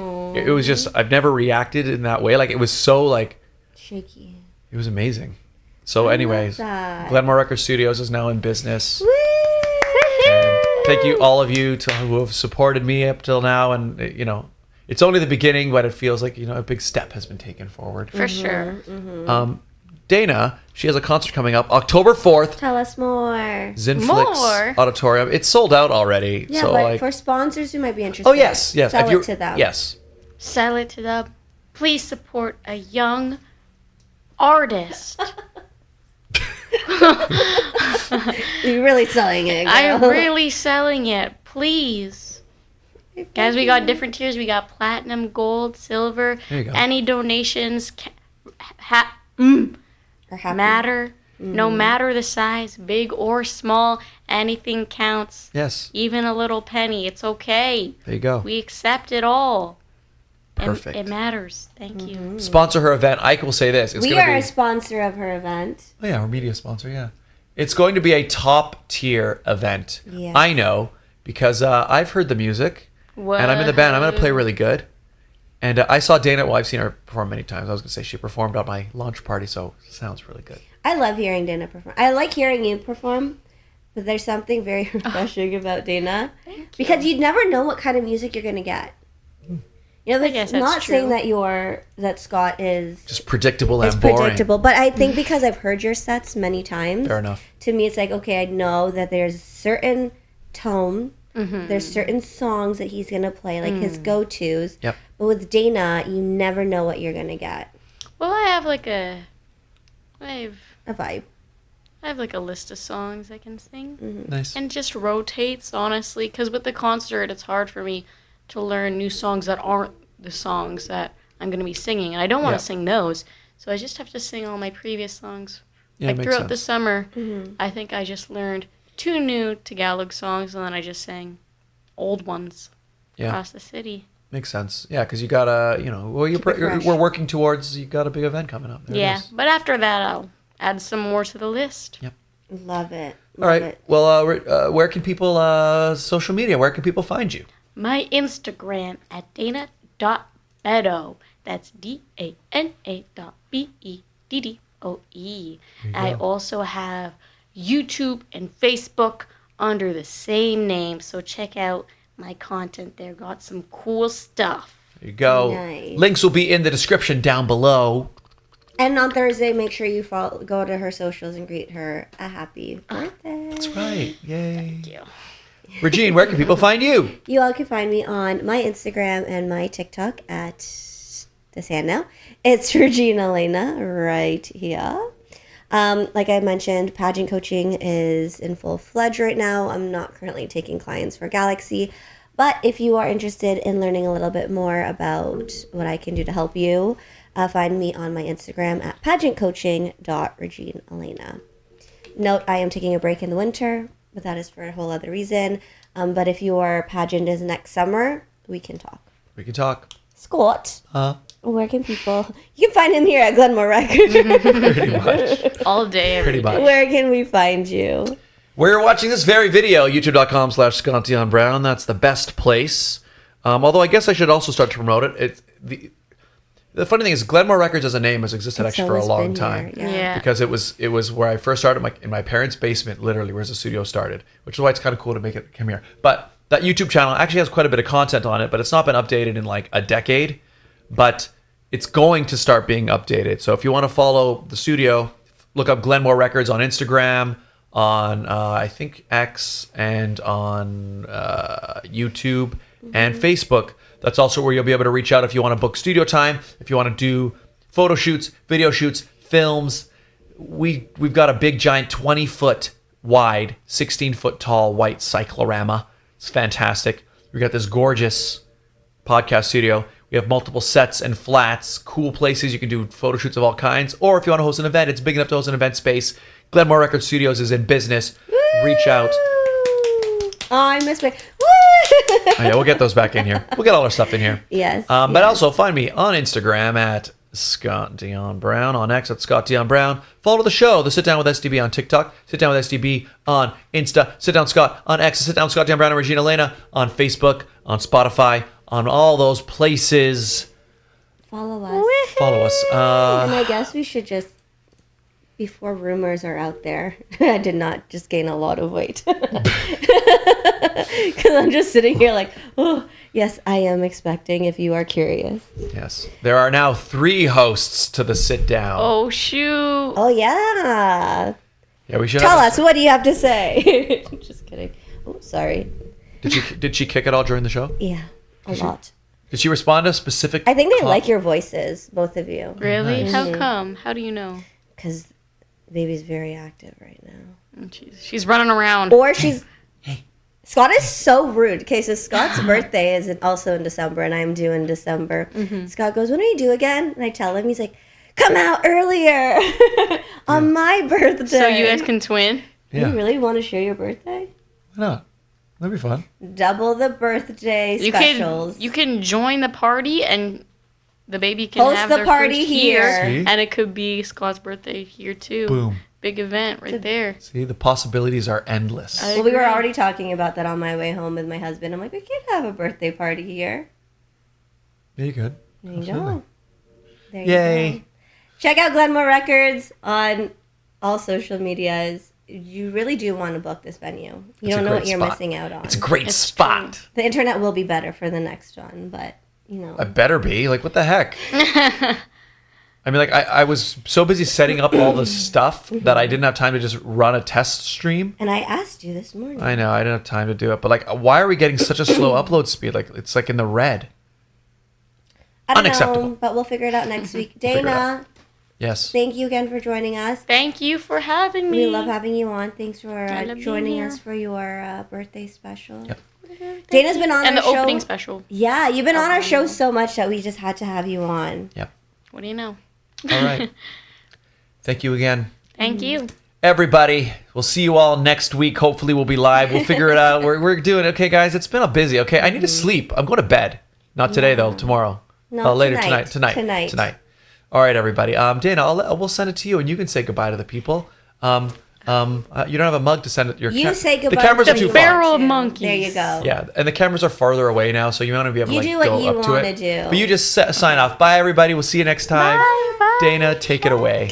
Speaker 1: it was just, I've never reacted in that way. Like it was so like,
Speaker 3: Shaky.
Speaker 1: it was amazing. So anyways,
Speaker 3: that.
Speaker 1: Glenmore Record Studios is now in business.
Speaker 3: Woo!
Speaker 1: And thank you, all of you, who have supported me up till now. And, you know, it's only the beginning, but it feels like, you know, a big step has been taken forward.
Speaker 4: For sure.
Speaker 1: Dana, she has a concert coming up October 4th,
Speaker 3: Tell us more.
Speaker 1: Zinflix
Speaker 4: More?
Speaker 1: Auditorium. It's sold out already.
Speaker 3: Yeah,
Speaker 1: so
Speaker 3: but
Speaker 1: like,
Speaker 3: for sponsors who might be interested.
Speaker 1: oh, yes.
Speaker 3: Sell
Speaker 1: If you-
Speaker 3: it to them.
Speaker 1: Yes.
Speaker 4: Sell it to them. Please support a young artist.
Speaker 3: You're really selling it.
Speaker 4: I'm
Speaker 3: girl.
Speaker 4: really selling it. Please. Guys, we got different tiers. We got platinum, gold, silver.
Speaker 1: There you go.
Speaker 4: Any donations
Speaker 3: Or happy.
Speaker 4: matter. No matter the size, big or small, anything counts.
Speaker 1: Yes.
Speaker 4: Even a little penny. It's okay.
Speaker 1: There you go.
Speaker 4: We accept it all. And
Speaker 1: Perfect.
Speaker 4: it matters. Thank you.
Speaker 1: Sponsor her event. Ike will say this. It's
Speaker 3: We
Speaker 1: gonna
Speaker 3: are
Speaker 1: be,
Speaker 3: a sponsor of her event.
Speaker 1: oh, yeah, our media sponsor, yeah. It's going to be a top tier event.
Speaker 3: Yeah.
Speaker 1: I know because I've heard the music and I'm in the band. I'm going to play really good. And I saw Dana. Well, I've seen her perform many times. I was going to say she performed at my launch party, so it sounds really good.
Speaker 3: I love hearing Dana perform. I like hearing you perform, but there's something very refreshing about Dana. Because you never know what kind of music you're going to get. You know,
Speaker 4: I guess
Speaker 3: that's
Speaker 4: that's
Speaker 3: not saying
Speaker 4: true.
Speaker 3: that Scott is
Speaker 1: Just predictable
Speaker 3: it's
Speaker 1: and boring.
Speaker 3: predictable, but I think because I've heard your sets many times,
Speaker 1: Fair enough.
Speaker 3: to me it's like, okay, I know that there's a certain tone, there's certain songs that he's gonna play, like his go-tos.
Speaker 1: Yep.
Speaker 3: But with Dana, you never know what you're gonna get.
Speaker 4: Well, I have like a list of songs I can sing.
Speaker 1: Nice.
Speaker 4: And just rotates, honestly, because with the concert, it's hard for me to learn new songs that aren't the songs that I'm going to be singing. And I don't want
Speaker 1: Yeah.
Speaker 4: to sing those. So I just have to sing all my previous songs.
Speaker 1: Yeah,
Speaker 4: like
Speaker 1: makes
Speaker 4: throughout the
Speaker 1: sense.
Speaker 4: summer, I think I just learned 2 new Tagalog songs, and then I just sang old ones
Speaker 1: Yeah.
Speaker 4: across the city.
Speaker 1: Makes sense. Yeah, because you got to, you know, well,
Speaker 3: Keep it fresh.
Speaker 1: we're working towards, you got a big event coming up. There it
Speaker 4: Yeah,
Speaker 1: is.
Speaker 4: but after that, I'll add some more to the list.
Speaker 1: Yep.
Speaker 3: Love it.
Speaker 1: All
Speaker 3: Love
Speaker 1: right.
Speaker 3: it.
Speaker 1: Well, where can people, social media, where can people find you?
Speaker 4: My Instagram at dana.beddoe. That's DANA.BEDDOE. I also have YouTube and Facebook under the same name, so check out my content there. Got some cool stuff.
Speaker 1: There you go.
Speaker 3: Nice.
Speaker 1: Links will be in the description down below.
Speaker 3: And on Thursday, make sure you go to her socials and greet her a happy birthday.
Speaker 1: That's right. Yay.
Speaker 4: Thank you.
Speaker 1: Regine, where can people find you?
Speaker 3: You all can find me on my Instagram and my TikTok at this hand now. It's Regine Alaina right here. Like I mentioned, pageant coaching is in full fledged right now. I'm not currently taking clients for Galaxy, but if you are interested in learning a little bit more about what I can do to help you, find me on my Instagram at pageantcoaching.reginealaina. Note, I am taking a break in the winter, but that is for a whole other reason. But if your pageant is next summer, we can talk.
Speaker 1: We can talk.
Speaker 3: Scott,
Speaker 1: Huh?
Speaker 3: where can people... You can find him here at Glenmore Records.
Speaker 1: Pretty much.
Speaker 4: All day, every
Speaker 1: Pretty
Speaker 4: day.
Speaker 1: much.
Speaker 3: Where can we find you?
Speaker 1: Where you're watching this very video, youtube.com/Scott Dion Brown. That's the best place. Although I guess I should also start to promote it. The funny thing is, Glenmore Records as a name has existed
Speaker 3: It's
Speaker 1: actually for a
Speaker 3: always
Speaker 1: long
Speaker 3: been
Speaker 1: time.
Speaker 3: here,
Speaker 4: Yeah.
Speaker 1: Because it was where I first started in my parents' basement, literally, where the studio started, which is why it's kind of cool to make it come here. But that YouTube channel actually has quite a bit of content on it, but it's not been updated in like a decade. But it's going to start being updated. So if you want to follow the studio, look up Glenmore Records on Instagram, on I think X, and on YouTube and Facebook. That's also where you'll be able to reach out if you want to book studio time, if you want to do photo shoots, video shoots, films. We've got a big giant 20-foot wide, 16-foot tall white cyclorama. It's fantastic. We got this gorgeous podcast studio. We have multiple sets and flats, cool places. You can do photo shoots of all kinds. Or if you want to host an event, it's big enough to host an event space. Glenmore Record Studios is in business. Reach out.
Speaker 3: Oh, I miss my... Woo!
Speaker 1: Oh, yeah, we'll get those back in here. We'll get all our stuff in here.
Speaker 3: Yes.
Speaker 1: But also find me on Instagram at Scott Dion Brown, on X at Scott Dion Brown. Follow the show, the Sit Down with SDB on TikTok, Sit Down with SDB on Insta, Sit Down Scott on X, Sit Down with Scott Dion Brown and Regine Alaina on Facebook, on Spotify, on all those places.
Speaker 3: Follow us.
Speaker 1: Follow us.
Speaker 3: And I guess we should just, before rumors are out there, I did not just gain a lot of weight. Because I'm just sitting here like, oh, yes, I am expecting, if you are curious.
Speaker 1: Yes. There are now 3 hosts to the Sit Down.
Speaker 4: Oh, shoot.
Speaker 3: Oh, yeah.
Speaker 1: Yeah, we should
Speaker 3: Tell
Speaker 1: have
Speaker 3: us, what do you have to say? Just kidding. Oh, sorry.
Speaker 1: Did she kick it all during the show?
Speaker 3: Yeah, a lot.
Speaker 1: Did she respond to specific...
Speaker 3: I think they like your voices, both of you.
Speaker 4: Really?
Speaker 1: Nice.
Speaker 4: How come? How do you know?
Speaker 3: Because baby's very active right now.
Speaker 4: Oh, she's running around.
Speaker 3: Or she's... Scott is so rude. Okay, so Scott's birthday is also in December, and I'm due in December. Scott goes, when are you due again? And I tell him, he's like, come out earlier on my birthday.
Speaker 4: So you guys can twin?
Speaker 1: Yeah.
Speaker 3: You really want to share your birthday?
Speaker 1: Why not? That'd be fun.
Speaker 3: Double the birthday specials.
Speaker 4: You can join the party and the baby can
Speaker 3: Host
Speaker 4: have
Speaker 3: the
Speaker 4: their
Speaker 3: party
Speaker 4: first
Speaker 3: here.
Speaker 4: year,
Speaker 1: See?
Speaker 4: and it could be Scott's birthday here too.
Speaker 1: Boom.
Speaker 4: Big event right there.
Speaker 1: See, the possibilities are endless.
Speaker 4: I
Speaker 3: Well, we were
Speaker 4: agree.
Speaker 3: already talking about that on my way home with my husband. I'm like, we could have a birthday party here.
Speaker 1: Yeah, you could.
Speaker 3: There you
Speaker 1: Absolutely.
Speaker 3: go. There you
Speaker 1: Yay.
Speaker 3: go. Check out Glenmore Records on all social medias. You really do want to book this venue. You
Speaker 1: It's a
Speaker 3: don't know
Speaker 1: great
Speaker 3: what you're
Speaker 1: spot.
Speaker 3: missing out on.
Speaker 1: It's a great
Speaker 4: It's
Speaker 1: spot.
Speaker 3: The internet will be better for the next one, but, you know.
Speaker 1: I better be. Like, what the heck? I mean, like, I was so busy setting up all this stuff that I didn't have time to just run a test stream.
Speaker 3: And I asked you this morning.
Speaker 1: I know, I didn't have time to do it. But, like, why are we getting such a slow upload speed? Like, it's like in the red.
Speaker 3: I don't
Speaker 1: Unacceptable.
Speaker 3: know, but we'll figure it out next week.
Speaker 1: We'll figure it
Speaker 3: Dana,
Speaker 1: Yes.
Speaker 3: thank you again for joining us.
Speaker 4: Thank you for having me.
Speaker 3: We love having you on. Thanks for
Speaker 4: I love being
Speaker 3: joining
Speaker 4: here.
Speaker 3: us for your birthday special.
Speaker 1: Yep.
Speaker 3: Dana's been on
Speaker 4: and
Speaker 3: our
Speaker 4: the
Speaker 3: show.
Speaker 4: opening special.
Speaker 3: Yeah, you've been on our show so much that we just had to have you on.
Speaker 1: Yep.
Speaker 4: What do you know?
Speaker 1: All right. Thank you again.
Speaker 4: Thank you.
Speaker 1: Everybody, we'll see you all next week. Hopefully we'll be live. We'll figure it out. We're doing it. Okay, guys, it's been a busy. Okay, I need to sleep. I'm going to bed. Not today, though. Tomorrow.
Speaker 3: No,
Speaker 1: Later
Speaker 3: tonight.
Speaker 1: tonight. All right, everybody. Dana, we'll send it to you, and you can say goodbye to the people. You don't have a mug to send it.
Speaker 3: You say goodbye.
Speaker 1: The cameras
Speaker 3: to
Speaker 1: are too
Speaker 3: the
Speaker 1: far.
Speaker 4: barrel of
Speaker 3: too.
Speaker 4: monkeys.
Speaker 3: There you go.
Speaker 1: Yeah, and the cameras are farther away now, so you want to be able to
Speaker 3: You
Speaker 1: like
Speaker 3: do what
Speaker 1: go
Speaker 3: you
Speaker 1: up to
Speaker 3: wanna
Speaker 1: it.
Speaker 3: do.
Speaker 1: But you just sign off. Bye, everybody. We'll see you next time.
Speaker 4: Bye.
Speaker 1: Dana, take it away.